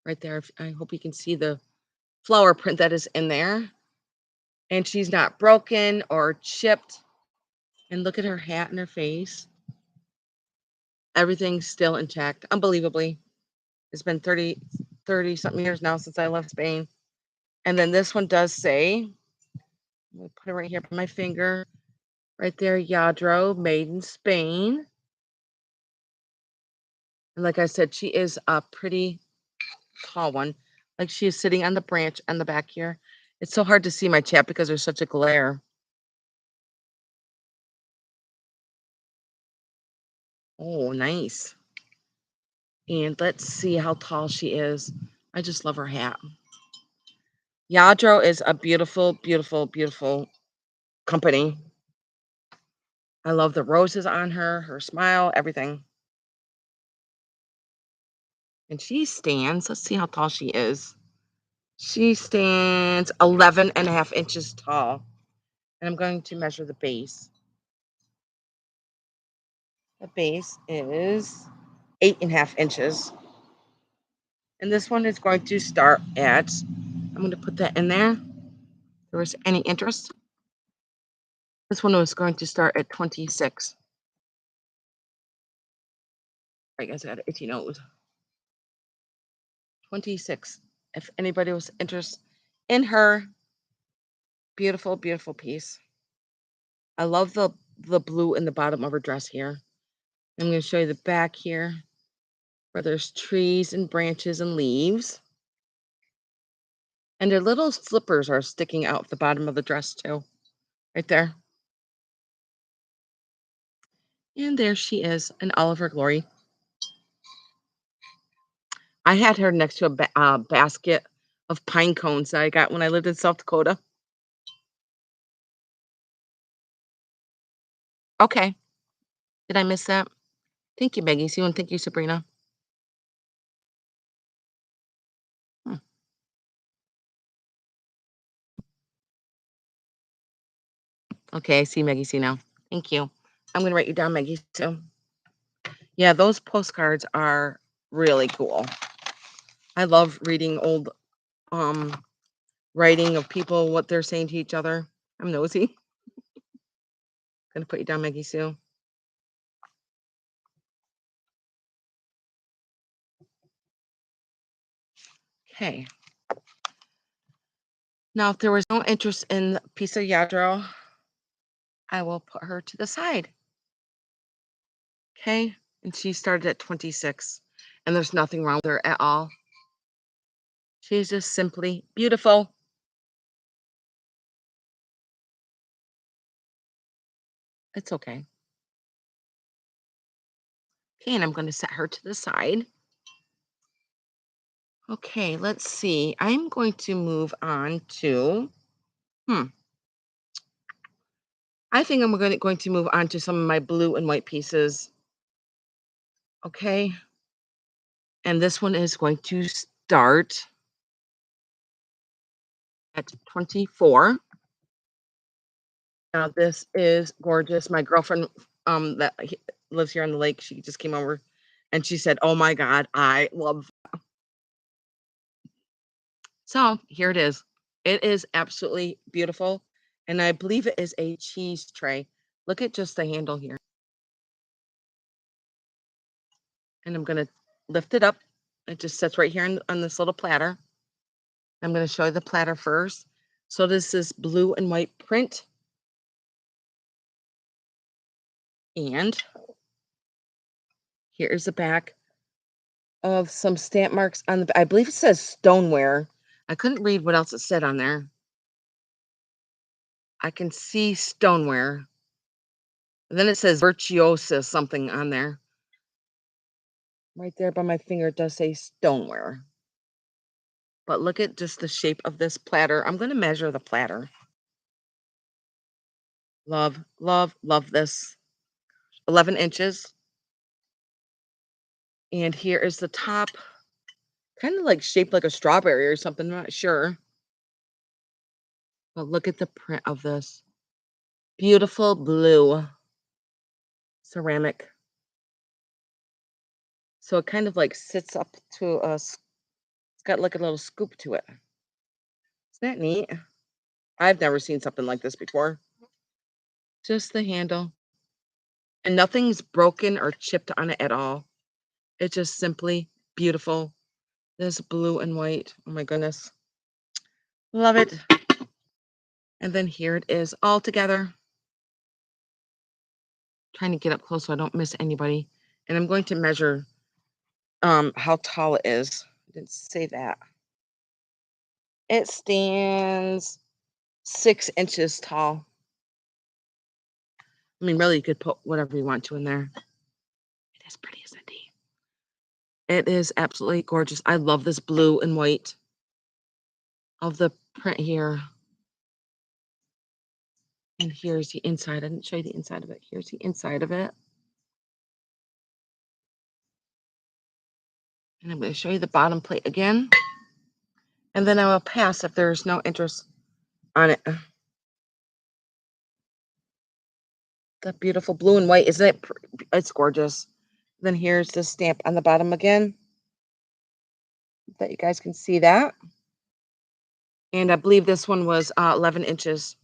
right there. I hope you can see the flower print that is in there. And she's not broken or chipped. And look at her hat and her face. Everything's still intact, unbelievably. It's been 30 something years now since I left Spain. And then this one does say, I'm put it right here by my finger, right there, Ydra, made in Spain. And like I said, she is a pretty tall one. Like she is sitting on the branch on the back here. It's so hard to see my chat because there's such a glare. Oh, nice. And let's see how tall she is. I just love her hat. Ydra is a beautiful, beautiful, beautiful company. I love the roses on her smile, everything. And she stands, let's see how tall she is. She stands 11.5 inches tall. And I'm going to measure the base. The base is 8.5 inches. And this one is going to start at, I'm going to put that in there. If there was any interest. This one was going to start at 26. I guess I got 18 old. 26. If anybody was interested in her beautiful, beautiful piece. I love the blue in the bottom of her dress here. I'm going to show you the back here where there's trees and branches and leaves. And her little slippers are sticking out the bottom of the dress too. Right there. And there she is in all of her glory. I had her next to a basket of pine cones that I got when I lived in South Dakota. Okay. Did I miss that? Thank you, Maggie Sue, and thank you, Sabrina. Hmm. Okay, I see Maggie Sue now. Thank you. I'm going to write you down, Maggie Sue. Yeah, those postcards are really cool. I love reading old writing of people, what they're saying to each other. I'm nosy. Gonna put you down, Maggie Sue. Okay. Now, if there was no interest in the piece of Ydra, I will put her to the side. Okay. And she started at 26. And there's nothing wrong with her at all. She's just simply beautiful. It's okay. Okay, and I'm going to set her to the side. Okay, let's see. I'm going to move on to, I think I'm going to move on to some of my blue and white pieces. Okay. And this one is going to start at 24. Now this is gorgeous. My girlfriend that lives here on the lake, she just came over and she said, "Oh my God, I love." So here it is. It is absolutely beautiful. And I believe it is a cheese tray. Look at just the handle here. And I'm going to lift it up. It just sits right here on this little platter. I'm going to show you the platter first. So this is blue and white print. And here is the back. of some stamp marks on the I believe it says stoneware. I couldn't read what else it said on there. I can see stoneware. And then it says virtuosa something on there. Right there by my finger, it does say stoneware. But look at just the shape of this platter. I'm going to measure the platter. Love, love, love this. 11 inches. And here is the top. Kind of like shaped like a strawberry or something. I'm not sure. But look at the print of this. Beautiful blue ceramic. So it kind of like sits up to us. It's got like a little scoop to it. Isn't that neat? I've never seen something like this before. Just the handle. And nothing's broken or chipped on it at all. It's just simply beautiful. This blue and white. Oh my goodness. Love it. And then here it is all together. Trying to get up close so I don't miss anybody. And I'm going to measure how tall it is. I didn't say that. It stands 6 inches tall. I mean, really, you could put whatever you want to in there. It is pretty, isn't it? It is absolutely gorgeous. I love this blue and white of the print here. And here's the inside. I didn't show you the inside of it. Here's the inside of it. And I'm going to show you the bottom plate again. And then I will pass if there's no interest on it. The beautiful blue and white, isn't it? It's gorgeous. Then here's the stamp on the bottom again. That you guys can see that. And I believe this one was 11 inches.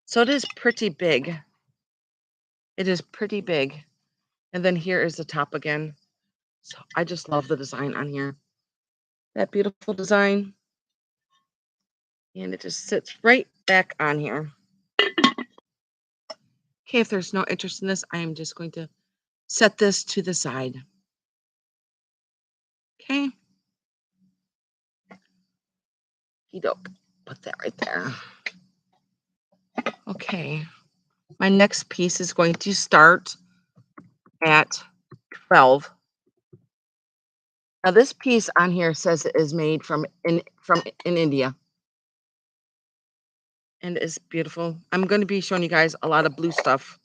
So it is pretty big. It is pretty big. And then here is the top again. So I just love the design on here. That beautiful design. And it just sits right back on here. Okay, if there's no interest in this, I am just going to set this to the side. Okay. Doke. Put that right there. Okay. My next piece is going to start at 12. Now this piece on here says it is made from in India. And it's beautiful. I'm going to be showing you guys a lot of blue stuff.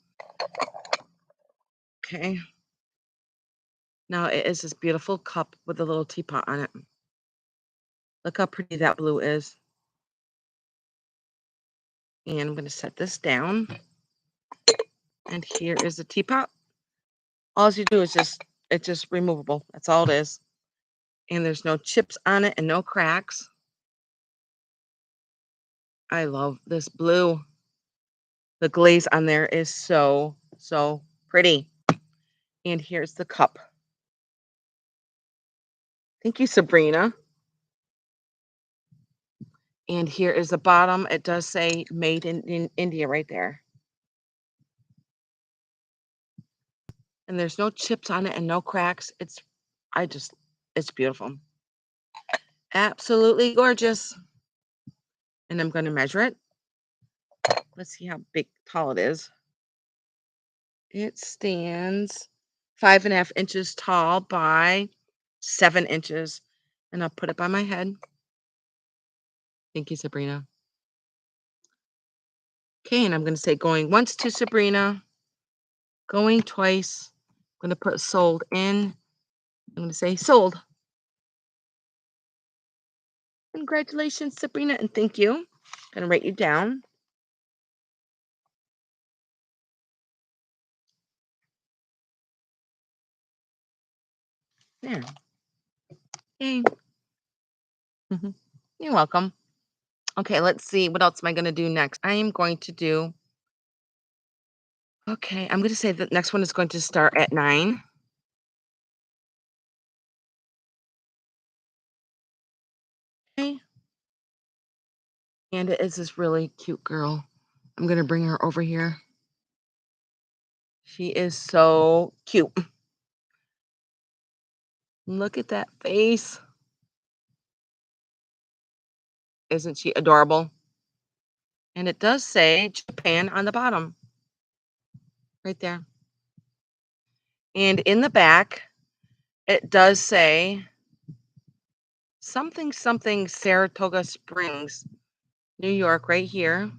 Okay. Now it is this beautiful cup with a little teapot on it. Look how pretty that blue is. And I'm going to set this down. And here is the teapot. All you do is it's just removable. That's all it is. And there's no chips on it and no cracks. I love this blue. The glaze on there is so, so pretty. And here's the cup. Thank you, Sabrina. And here is the bottom. It does say made in India right there. And there's no chips on it and no cracks. It's beautiful. Absolutely gorgeous. And I'm going to measure it. Let's see how tall it is. It stands 5.5 inches tall by 7 inches. And I'll put it by my head. Thank you, Sabrina. Okay, and I'm going to say going once to Sabrina, going twice. I'm going to put sold in. I'm going to say sold. Congratulations, Sabrina, and thank you. I'm going to write you down. There. Okay. You're welcome. Okay, let's see. What else am I going to do next? I am going to do. Okay, I'm going to say the next one is going to start at 9. Okay. And it is this really cute girl. I'm going to bring her over here. She is so cute. Look at that face. Isn't she adorable? And it does say Japan on the bottom, right there. And in the back, it does say something, something Saratoga Springs, New York, right here.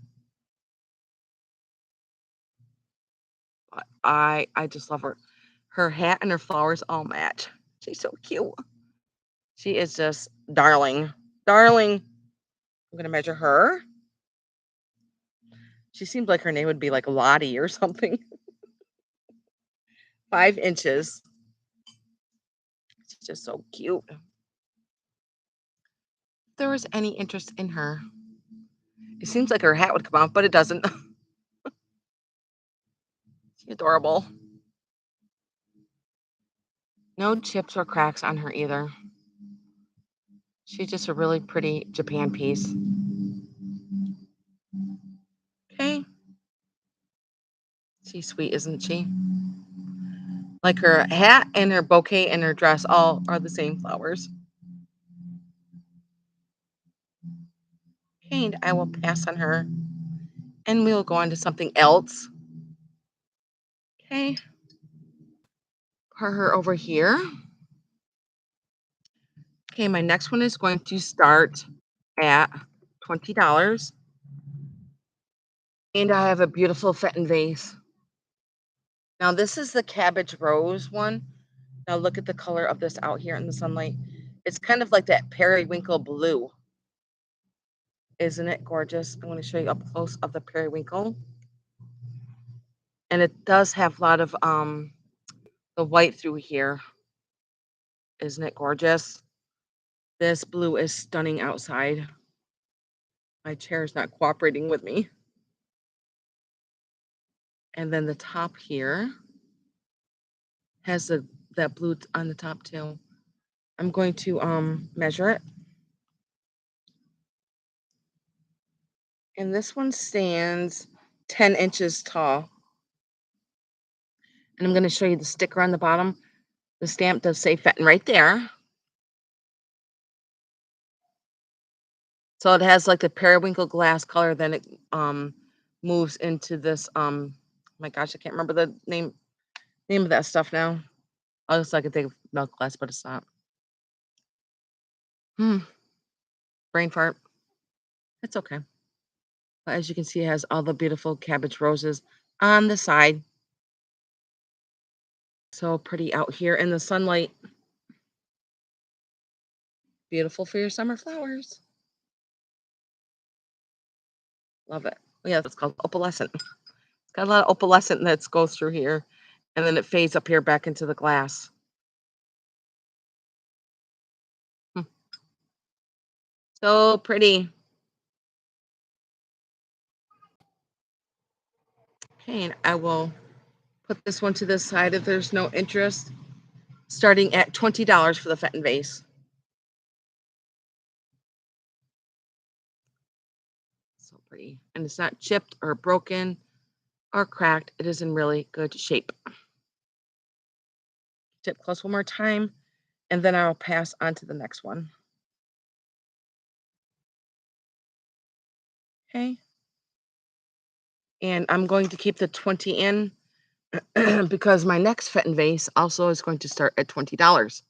I just love her. Her hat and her flowers all match. She's so cute. She is just darling. Darling. I'm gonna measure her. She seems like her name would be like Lottie or something. 5 inches. She's just so cute. If there was any interest in her, it seems like her hat would come off, but it doesn't. She's adorable. No chips or cracks on her either. She's just a really pretty Japan piece. Okay. She's sweet, isn't she? Like her hat and her bouquet and her dress all are the same flowers. Okay, and I will pass on her. And we will go on to something else. Okay. Put her over here. Okay, my next one is going to start at $20. And I have a beautiful Fenton vase. Now, this is the cabbage rose one. Now, look at the color of this out here in the sunlight. It's kind of like that periwinkle blue. Isn't it gorgeous? I'm going to show you up close of the periwinkle. And it does have a lot of the white through here. Isn't it gorgeous? This blue is stunning outside. My chair is not cooperating with me. And then the top here has that blue on the top too. I'm going to measure it. And this one stands 10 inches tall. And I'm going to show you the sticker on the bottom. The stamp does say Fenton right there. So it has like the periwinkle glass color, then it moves into this my gosh, I can't remember the name of that stuff now. I was like I think of milk glass, but it's not. Brain fart. It's okay. But as you can see, it has all the beautiful cabbage roses on the side. So pretty out here in the sunlight. Beautiful for your summer flowers. Love it. Oh, yeah, that's called opalescent. It's got a lot of opalescent that goes through here. And then it fades up here back into the glass. So pretty. Okay, and I will put this one to the side if there's no interest. Starting at $20 for the Fenton vase. So pretty. And it's not chipped or broken or cracked. It is in really good shape. Tip close one more time, and then I'll pass on to the next one. Okay. And I'm going to keep the 20 in because my next Fenton vase also is going to start at $20.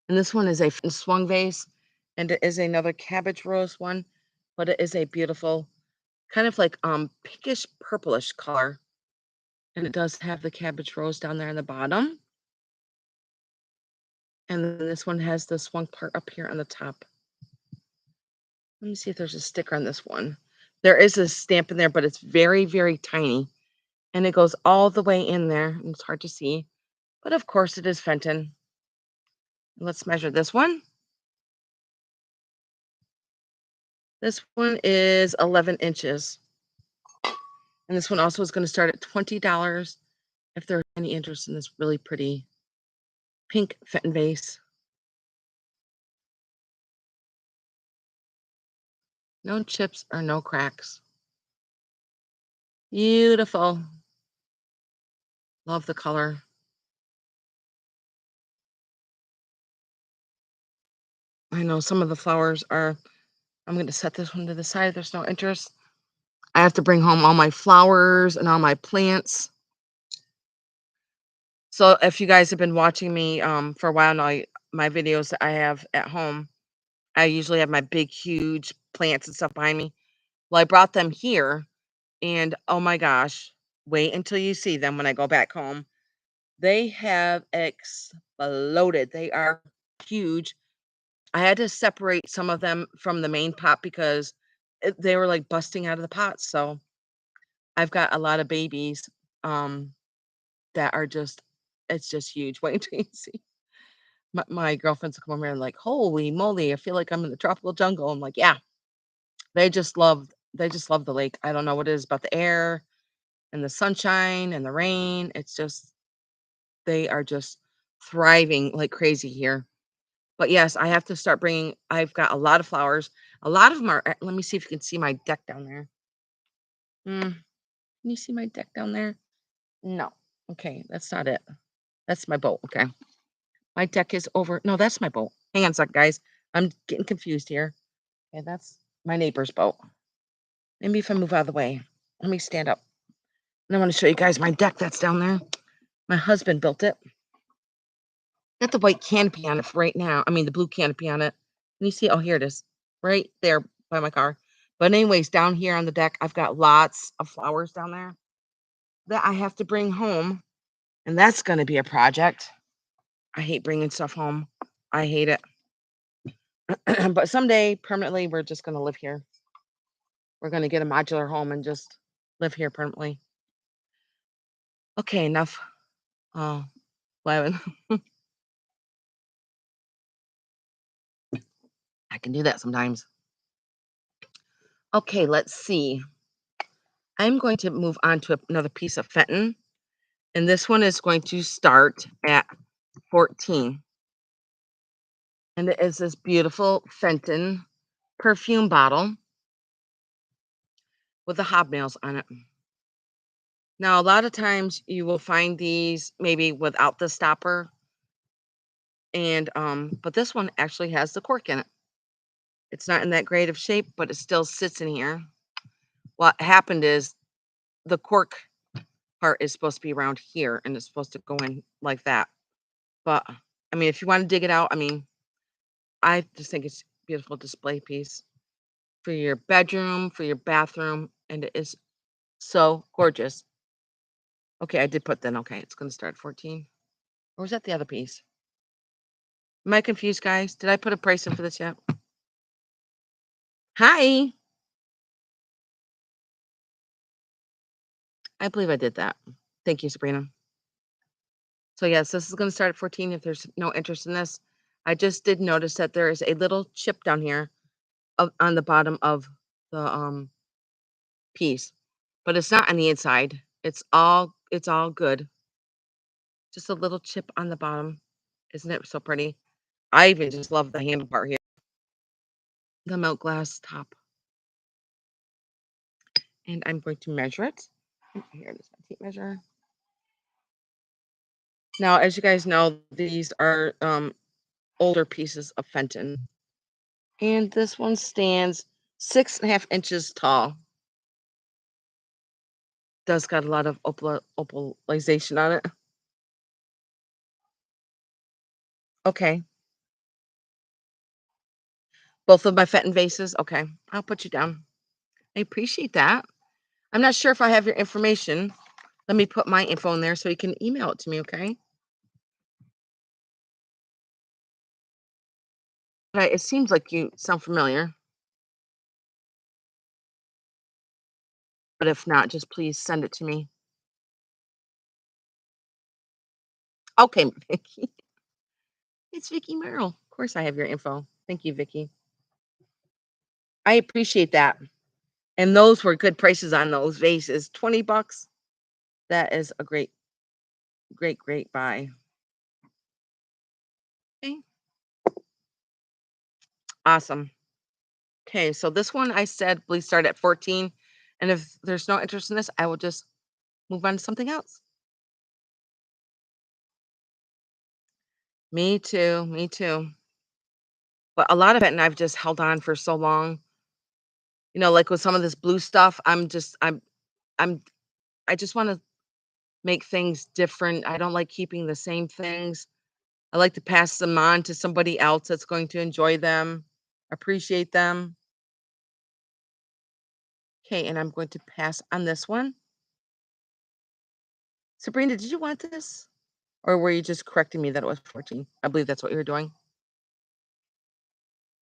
And this one is a swung vase, and it is another cabbage rose one, but it is a beautiful, kind of like pinkish purplish color. And it does have the cabbage rose down there on the bottom. And then this one has the swung part up here on the top. Let me see if there's a sticker on this one. There is a stamp in there, but it's very, very tiny. And it goes all the way in there. It's hard to see. But of course it is Fenton. Let's measure this one. This one is 11 inches. And this one also is going to start at $20 if there's any interest in this really pretty pink Fenton vase. No chips or no cracks. Beautiful. Love the color. I know some of the flowers are. I'm going to set this one to the side. There's no interest. I have to bring home all my flowers and all my plants. So if you guys have been watching me for a while now, my videos that I have at home, I usually have my big, huge plants and stuff behind me. Well, I brought them here, and oh my gosh, wait until you see them when I go back home. They have exploded. They are huge. I had to separate some of them from the main pot because they were like busting out of the pot. So I've got a lot of babies that are just, it's just huge. Wait until you see. My girlfriends will come over and like, holy moly, I feel like I'm in the tropical jungle. I'm like, yeah, they just love the lake. I don't know what it is about the air and the sunshine and the rain. It's just they are just thriving like crazy here. But yes, I have to start bringing. I've got a lot of flowers. A lot of them are. Let me see if you can see my deck down there. Can you see my deck down there? No. Okay, that's not it. That's my boat. Okay, my deck is over. No, that's my boat. Hang on a second, guys. I'm getting confused here. Okay, that's my neighbor's boat. Maybe if I move out of the way. Let me stand up. And I want to show you guys my deck that's down there. My husband built it. Got the white canopy on it right now. I mean, the blue canopy on it. Can you see? Oh, here it is. Right there by my car. But anyways, down here on the deck, I've got lots of flowers down there that I have to bring home. And that's going to be a project. I hate bringing stuff home. I hate it. But someday, permanently, we're just going to live here. We're going to get a modular home and just live here permanently. Okay, enough. Oh, 11. I can do that sometimes. Okay, let's see. I'm going to move on to another piece of Fenton. And this one is going to start at 14. And it is this beautiful Fenton perfume bottle with the hobnails on it. Now, a lot of times you will find these maybe without the stopper. And but this one actually has the cork in it. It's not in that great of shape, but it still sits in here. What happened is the cork part is supposed to be around here and it's supposed to go in like that. But I mean, if you want to dig it out, I mean, I just think it's a beautiful display piece for your bedroom, for your bathroom, and it is so gorgeous. Okay, I did put then. Okay, it's going to start at 14. Or was that the other piece? Am I confused, guys? Did I put a price in for this yet? Hi. I believe I did that. Thank you, Sabrina. So yes, this is going to start at 14 if there's no interest in this. I just did notice that there is a little chip down here on the bottom of the piece, but it's not on the inside. It's all good. Just a little chip on the bottom. Isn't it so pretty? I even just love the handle part here. The milk glass top. And I'm going to measure it. Here it is, my tape measure. Now, as you guys know, these are older pieces of Fenton. And this one stands 6.5 inches tall. Does got a lot of opalization on it. Okay. Both of my Fenton vases. Okay. I'll put you down. I appreciate that. I'm not sure if I have your information. Let me put my info in there so you can email it to me, okay? It seems like you sound familiar, but if not, just please send it to me. Okay, Vicky. It's Vicky Merrill. Of course, I have your info. Thank you, Vicky. I appreciate that. And those were good prices on those vases. $20. That is a great, great, great buy. Okay. Awesome. Okay, so this one I said please start at 14. And if there's no interest in this, I will just move on to something else. Me too. Me too. but a lot of it, and I've just held on for so long. Like with some of this blue stuff, I'm I just wanna make things different. I don't like keeping the same things. I like to pass them on to somebody else that's going to enjoy them, appreciate them. Okay, and I'm going to pass on this one. Sabrina, did you want this? Or were you just correcting me that it was 14? I believe that's what you were doing.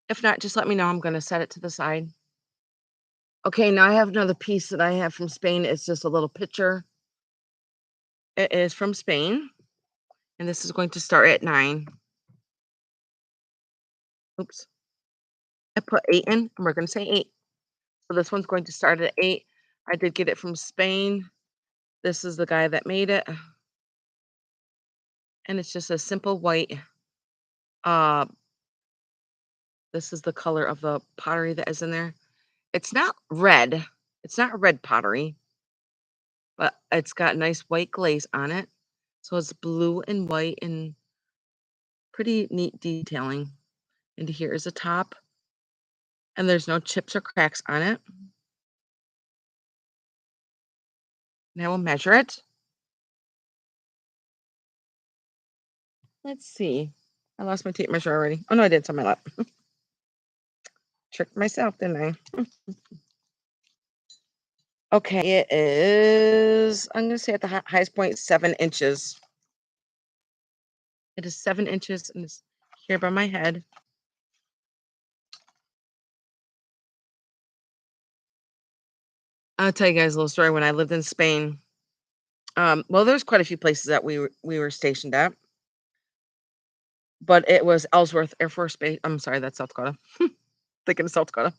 If not, just let me know. I'm gonna set it to the side. Okay, now I have another piece that I have from Spain. It's just a little picture. It is from Spain, and this is going to start at 9. Oops. I put 8 in, and we're gonna say 8. So this one's going to start at 8. I did get it from Spain. This is the guy that made it, and it's just a simple white. Uh, this is the color of the pottery that is in there. It's not red. It's not red pottery, but it's got nice white glaze on it. So it's blue and white and pretty neat detailing. And here is a top, and there's no chips or cracks on it. And I will measure it. Let's see. I lost my tape measure already. Oh no, I did. It's on my lap. Tricked myself, didn't I? Okay, it is, I'm gonna say at the highest point, 7 inches. It is 7 inches and it's here by my head. I'll tell you guys a little story. When I lived in Spain, well, there's quite a few places that we were stationed at, but it was Ellsworth Air Force Base. I'm sorry, that's South Dakota. Thinking of South Dakota.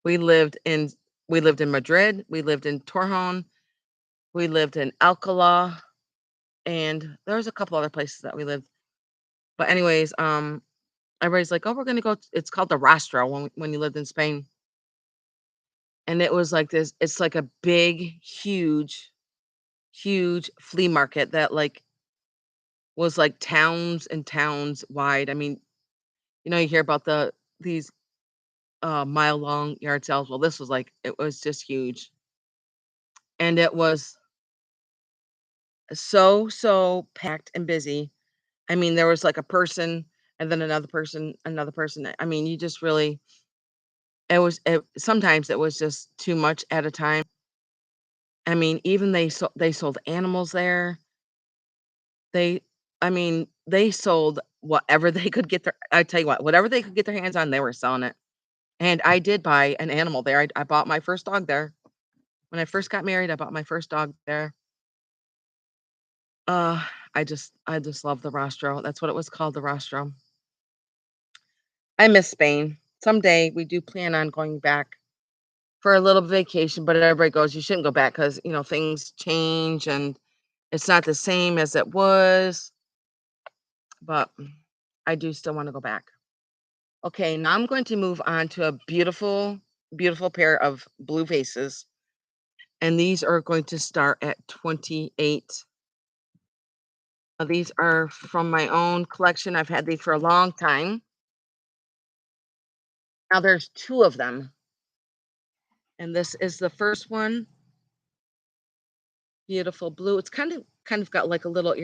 We lived in we lived in Madrid. We lived in Torrejon. We lived in Alcala, and there was a couple other places that we lived. But anyways, everybody's like, "Oh, we're gonna go." It's called the Rastro when you lived in Spain, and it was like this. It's like a big, huge flea market that like was like towns and towns wide. I mean, you hear about these mile long yard sales. Well, this was like it was just huge, and it was so packed and busy. I mean, there was like a person and then another person, another person. I mean, you just really sometimes it was just too much at a time. I mean, even they sold animals there. They I mean, they sold whatever they could get I tell you what, whatever they could get their hands on, they were selling it. And I did buy an animal there. I bought my first dog there. When I first got married, I bought my first dog there. Uh, I just love the rostro. That's what it was called, the rostro. I miss Spain. Someday we do plan on going back for a little vacation, but everybody goes, "You shouldn't go back because things change and it's not the same as it was." But I do still wanna go back. Okay, now I'm going to move on to a beautiful, beautiful pair of blue vases, and these are going to start at 28. These are from my own collection. I've had these for a long time. Now there's 2 of them, and this is the first one, beautiful blue. It's kind of got like a little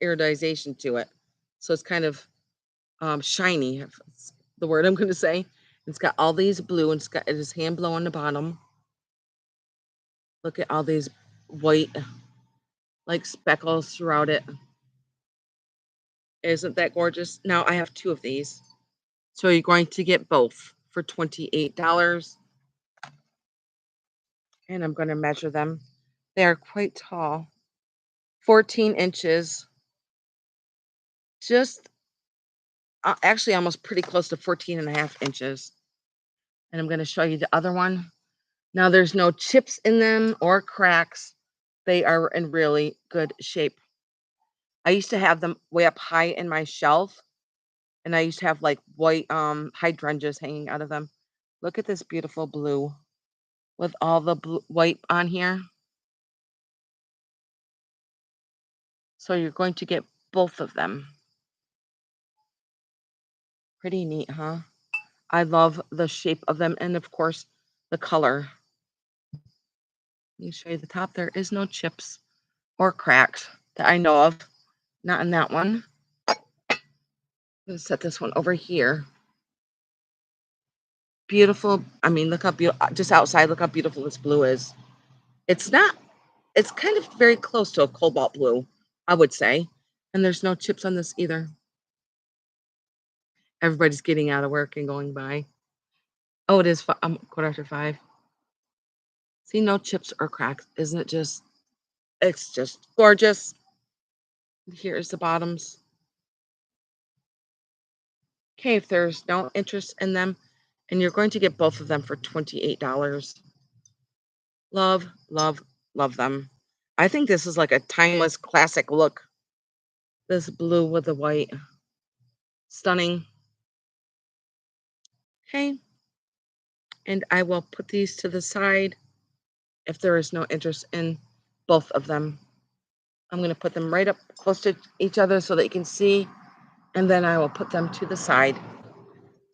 iridization to it. So it's kind of shiny, if it's the word I'm gonna say. It's got all these blue and it is hand blow on the bottom. Look at all these white like speckles throughout it. Isn't that gorgeous? Now I have 2 of these. So you're going to get both for $28. And I'm gonna measure them. They are quite tall, 14 inches, just actually almost pretty close to 14 and a half inches. And I'm gonna show you the other one. Now there's no chips in them or cracks. They are in really good shape. I used to have them way up high in my shelf, and I used to have like white hydrangeas hanging out of them. Look at this beautiful blue with all the white on here. So you're going to get both of them. Pretty neat, huh? I love the shape of them and, of course, the color. Let me show you the top. There is no chips or cracks that I know of. Not in that one. I'm going to set this one over here. Beautiful. I mean, look how beautiful. Just outside, look how beautiful this blue is. It's not, it's kind of very close to a cobalt blue, I would say. And there's no chips on this either. Everybody's getting out of work and going by. Oh, it is 5:15. See, no chips or cracks. Isn't it just, it's just gorgeous. Here's the bottoms. Okay, if there's no interest in them, and you're going to get both of them for $28. Love, love, love them. I think this is like a timeless classic look. This blue with the white. Stunning. Okay. And I will put these to the side if there is no interest in both of them. I'm going to put them right up close to each other so that you can see, and then I will put them to the side.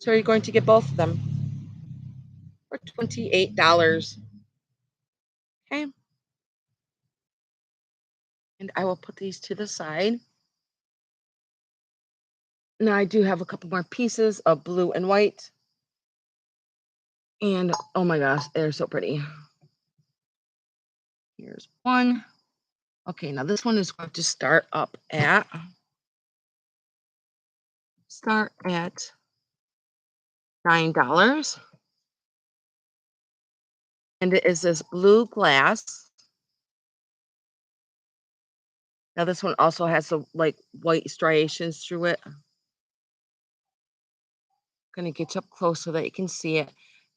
So you're going to get both of them for $28. Okay. And I will put these to the side. Now I do have a couple more pieces of blue and white. And oh my gosh, they're so pretty. Here's one. Okay, now this one is going to start at $9. And it is this blue glass. Now this one also has the like white striations through it. Gonna get you up close so that you can see it.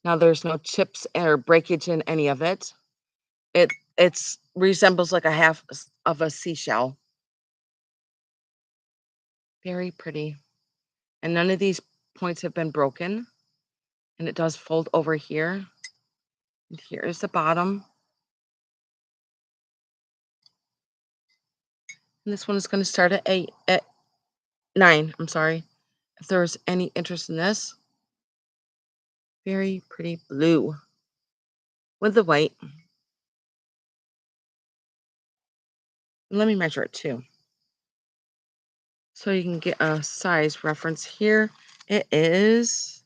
Now there's no chips or breakage in any of it. It's resembles like a half of a seashell. Very pretty. And none of these points have been broken. And it does fold over here. And here is the bottom. And this one is going to start at 9. I'm sorry. If there's any interest in this. Very pretty blue with the white. And let me measure it too. So you can get a size reference here. It is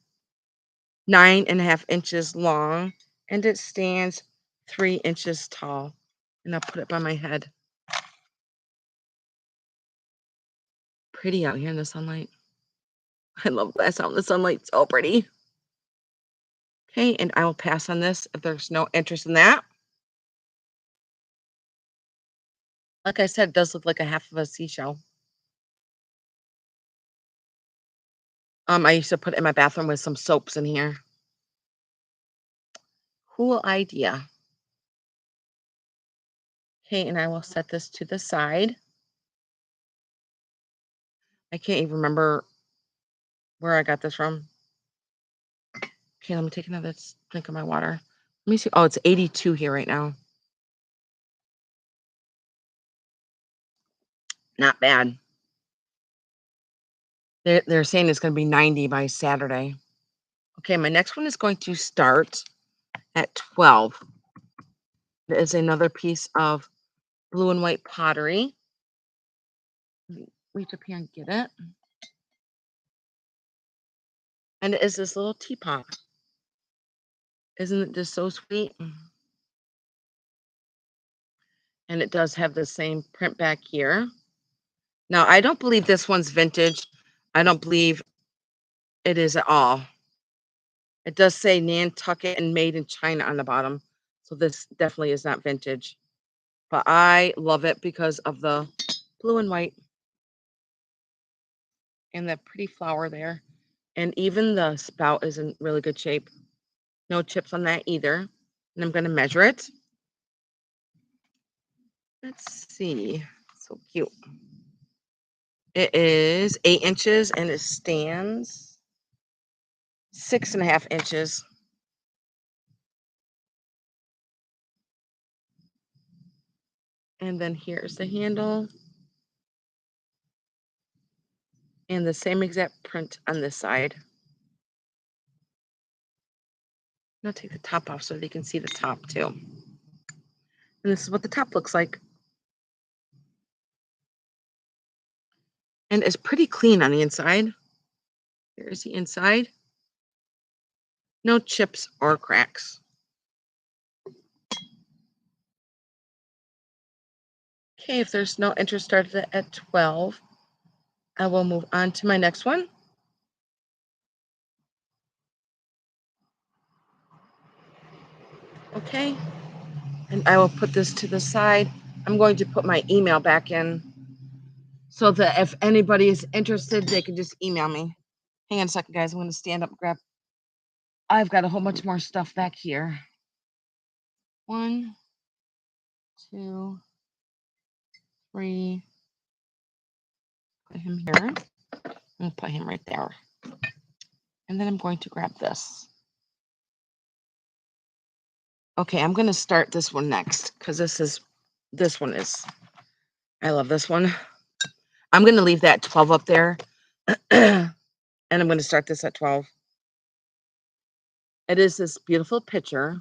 9.5 inches long and it stands 3 inches tall. And I'll put it by my head. Pretty out here in the sunlight. I love glass out in the sunlight. So pretty. Okay, and I will pass on this if there's no interest in that. Like I said, it does look like a half of a seashell. I used to put it in my bathroom with some soaps in here. Cool idea. Okay, and I will set this to the side. I can't even remember where I got this from. Okay, let me take another drink of my water. Let me see. Oh, it's 82 here right now. Not bad. They're saying it's going to be 90 by Saturday. Okay, my next one is going to start at 12. It is another piece of blue and white pottery. Reach up here and get it. And it is this little teapot. Isn't it just so sweet? And it does have the same print back here. Now, I don't believe this one's vintage. I don't believe it is at all. It does say Nantucket and made in China on the bottom. So this definitely is not vintage. But I love it because of the blue and white and that pretty flower there. And even the spout is in really good shape. No chips on that either. And I'm going to measure it. Let's see. So cute. It is 8 inches and it stands 6.5 inches. And then here's the handle. And the same exact print on this side. I'm going to take the top off so that you can see the top too. And this is what the top looks like. And it's pretty clean on the inside. Here's the inside. No chips or cracks. Okay, if there's no interest started at 12, I will move on to my next one. Okay, and I will put this to the side. I'm going to put my email back in so that if anybody is interested, they can just email me. Hang on a second, guys. I'm going to stand up and grab. I've got a whole bunch more stuff back here. 1, 2, 3. Put him here. And put him right there. And then I'm going to grab this. Okay, I'm going to start this one next because this one is, I love this one. I'm going to leave that 12 up there. And I'm going to start this at 12. It is this beautiful picture.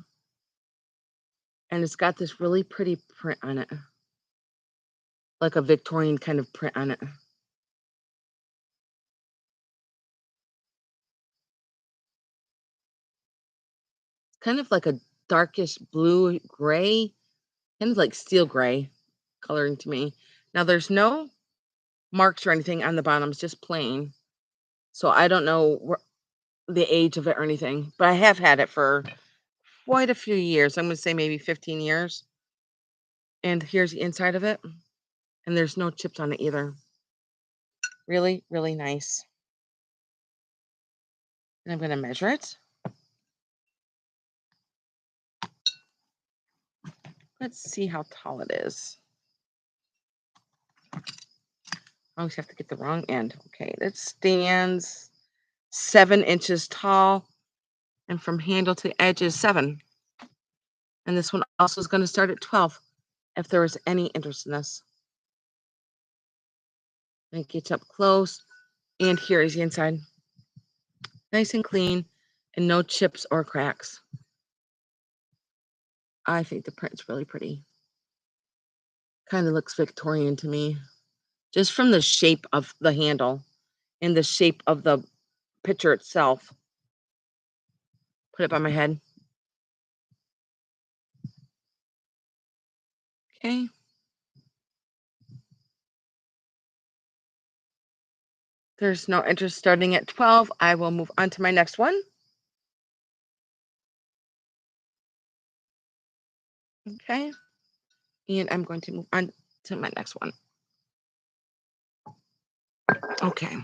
And it's got this really pretty print on it. Like a Victorian kind of print on it. Kind of like a darkish blue gray, kind of like steel gray coloring to me. Now there's no marks or anything on the bottom, it's just plain. So I don't know the age of it or anything, but I have had it for quite a few years. I'm going to say maybe 15 years. And here's the inside of it. And there's no chips on it either. Really, really nice. And I'm going to measure it. Let's see how tall it is. I always have to get the wrong end. Okay, it stands 7 inches tall. And from handle to edge is 7. And this one also is going to start at 12 if there was any interest in this. And it gets up close. And here is the inside. Nice and clean and no chips or cracks. I think the print's really pretty. Kind of looks Victorian to me. Just from the shape of the handle and the shape of the picture itself. Put it by my head. Okay. There's no interest starting at 12. I will move on to my next one. Okay. And I'm going to move on to my next one. Okay.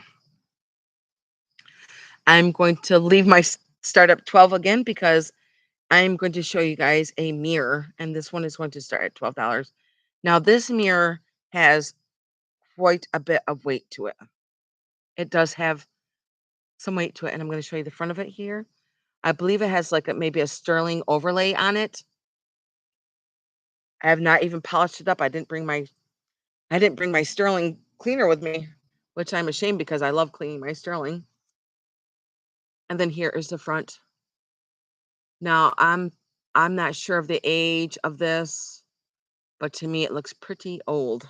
I'm going to leave my startup 12 again because I'm going to show you guys a mirror, and this one is going to start at $12. Now, this mirror has quite a bit of weight to it. It does have some weight to it, and I'm going to show you the front of it here. I believe it has like maybe a sterling overlay on it. I have not even polished it up. I didn't bring my sterling cleaner with me, which I'm ashamed because I love cleaning my sterling. And then here is the front. Now, I'm not sure of the age of this, but to me it looks pretty old.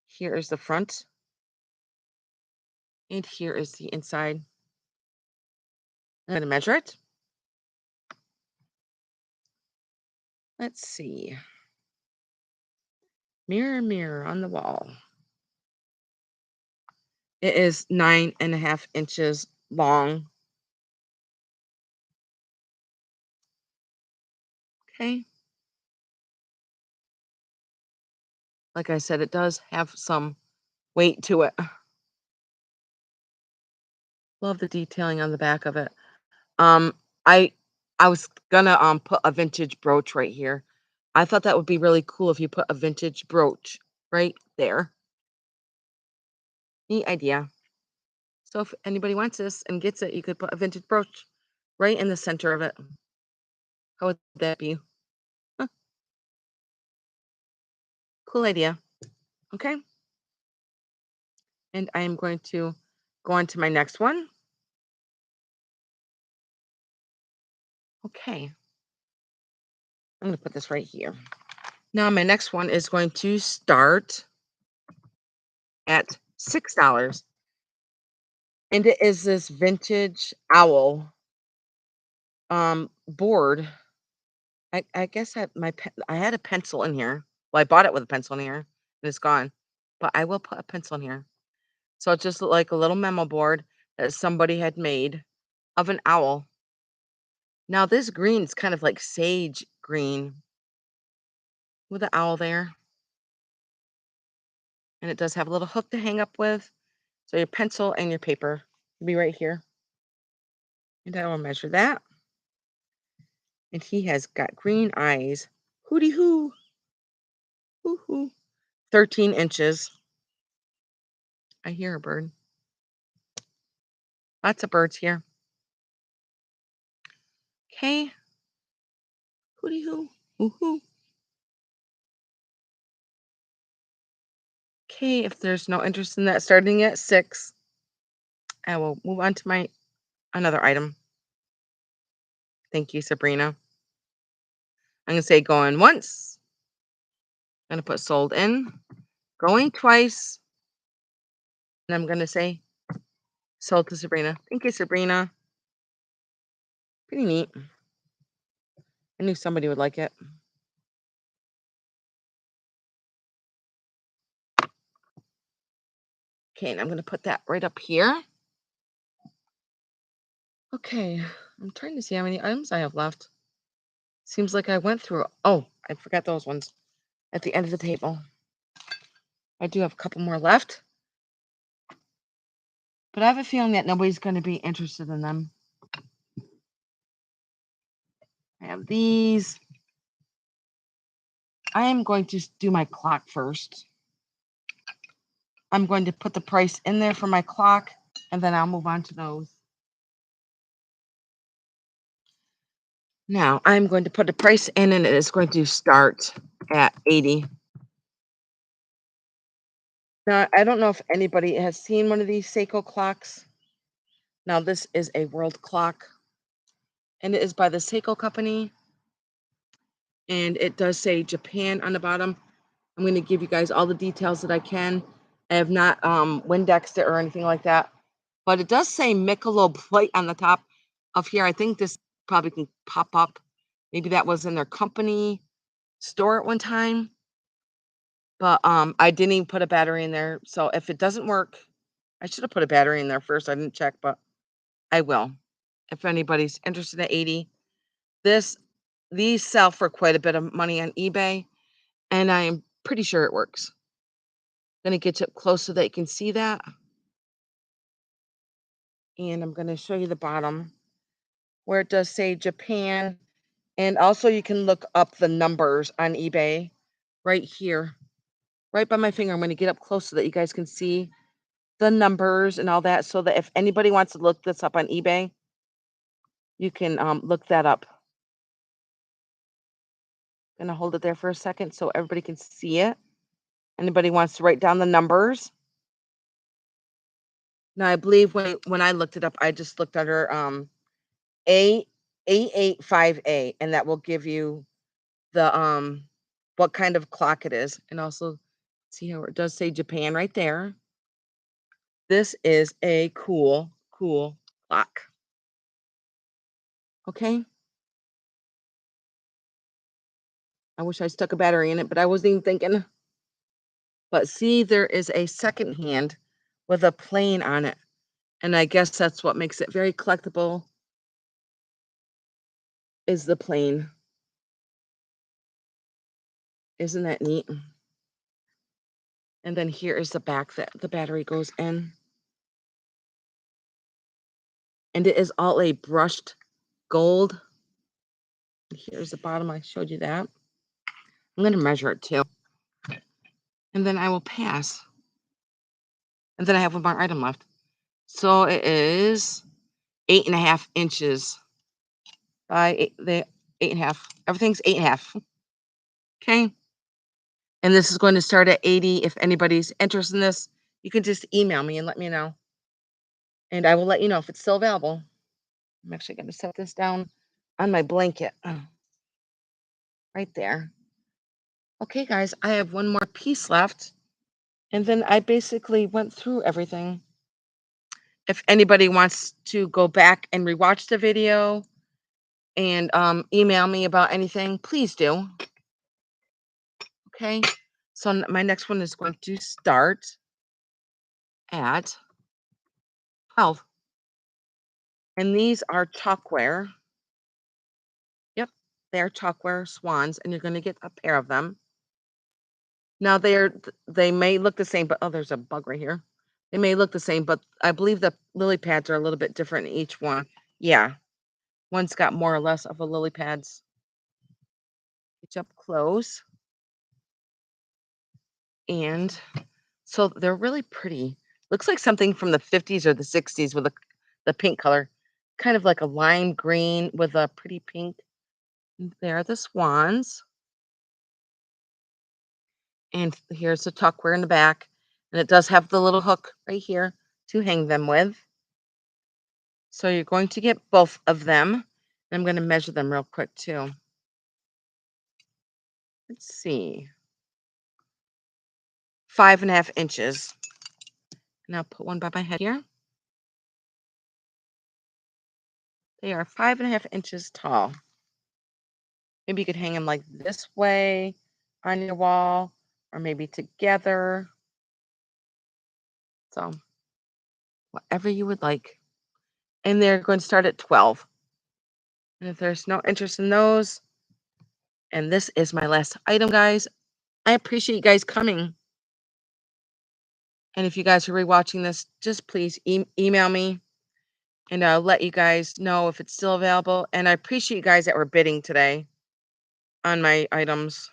Here is the front. And here is the inside. I'm going to measure it. Let's see. Mirror, mirror on the wall. It is 9.5 inches long. Okay. Like I said, it does have some weight to it. Love the detailing on the back of it. I was gonna put a vintage brooch right here. I thought that would be really cool if you put a vintage brooch right there. Neat idea. So if anybody wants this and gets it, you could put a vintage brooch right in the center of it. How would that be? Huh, cool idea. Okay. And I am going to go on to my next one. Okay. I'm going to put this right here. Now my next one is going to start at $6. And it is this vintage owl board. I guess I had a pencil in here. Well, I bought it with a pencil in here and it's gone. But I will put a pencil in here. So it just looked like a little memo board that somebody had made of an owl. Now this green is kind of like sage green with an owl there. And it does have a little hook to hang up with. So your pencil and your paper will be right here. And I will measure that. And he has got green eyes. Hooty hoo. Hoo hoo. 13 inches. I hear a bird. Lots of birds here. Okay. Hooty hoo. Hoo hoo. Okay, if there's no interest in that starting at 6, I will move on to my another item. Thank you, Sabrina. I'm going to say going once. I'm going to put sold in. Going twice. And I'm going to say sold to Sabrina. Thank you, Sabrina. Pretty neat. I knew somebody would like it. Okay, and I'm going to put that right up here. Okay, I'm trying to see how many items I have left. Seems like I went through. Oh, I forgot those ones at the end of the table. I do have a couple more left. But I have a feeling that nobody's going to be interested in them. I have these. I am going to do my clock first. I'm going to put the price in there for my clock, and then I'll move on to those. Now, I'm going to put the price in, and it is going to start at 80. Now, I don't know if anybody has seen one of these Seiko clocks. Now, this is a world clock, and it is by the Seiko company, and it does say Japan on the bottom. I'm going to give you guys all the details that I can. I have not Windexed it or anything like that, but it does say Michelob plate on the top of here. I think this probably can pop up. Maybe that was in their company store at one time, but I didn't even put a battery in there. So if it doesn't work, I should have put a battery in there first. I didn't check, but I will. If anybody's interested in 80, these sell for quite a bit of money on eBay, and I am pretty sure it works. I'm gonna get you up close so that you can see that. And I'm gonna show you the bottom where it does say Japan. And also you can look up the numbers on eBay right here, right by my finger. I'm gonna get up close so that you guys can see the numbers and all that, so that if anybody wants to look this up on eBay, you can look that up. Gonna hold it there for a second so everybody can see it. Anybody wants to write down the numbers? Now I believe when I looked it up, I just looked under A885A, and that will give you the what kind of clock it is. And also see how it does say Japan right there. This is a cool clock. Okay. I wish I stuck a battery in it, but I wasn't even thinking. But see, there is a second hand with a plane on it. And I guess that's what makes it very collectible, is the plane. Isn't that neat? And then here is the back that the battery goes in. And it is all a brushed gold. Here's the bottom. I showed you that. I'm going to measure it too. And then I will pass. And then I have one more item left. So it is 8.5 inches by the 8.5. Everything's 8.5. Okay. And this is going to start at 80. If anybody's interested in this, you can just email me and let me know. And I will let you know if it's still available. I'm actually going to set this down on my blanket. Right there. Okay, guys, I have one more piece left. And then I basically went through everything. If anybody wants to go back and rewatch the video and email me about anything, please do. Okay. So my next one is going to start at 12. And these are chalkware. Yep. They are chalkware swans, and you're going to get a pair of them. Now they may look the same, but oh, there's a bug right here. They may look the same, but I believe the lily pads are a little bit different in each one. Yeah. One's got more or less of a lily pads. Get up close. And so they're really pretty. Looks like something from the 50s or the 60s with the pink color. Kind of like a lime green with a pretty pink. And there are the swans. And here's the tuckware in the back. And it does have the little hook right here to hang them with. So you're going to get both of them. I'm going to measure them real quick too. Let's see. 5.5 inches. And I'll put one by my head here. They are 5.5 inches tall. Maybe you could hang them like this way on your wall, or maybe together. So whatever you would like. And they're going to start at 12. And if there's no interest in those, and this is my last item, guys, I appreciate you guys coming. And if you guys are rewatching this, just please email me and I'll let you guys know if it's still available. And I appreciate you guys that were bidding today on my items.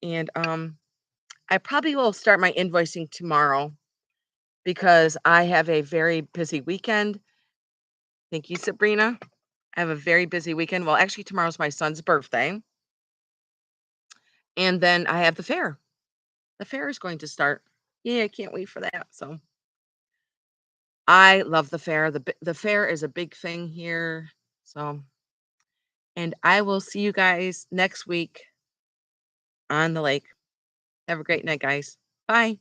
And I probably will start my invoicing tomorrow because I have a very busy weekend. Thank you, Sabrina. I have a very busy weekend. Well, actually, tomorrow's my son's birthday. And then I have the fair. The fair is going to start. Yeah, I can't wait for that. So I love the fair. The fair is a big thing here. So, and I will see you guys next week on the lake. Have a great night, guys. Bye.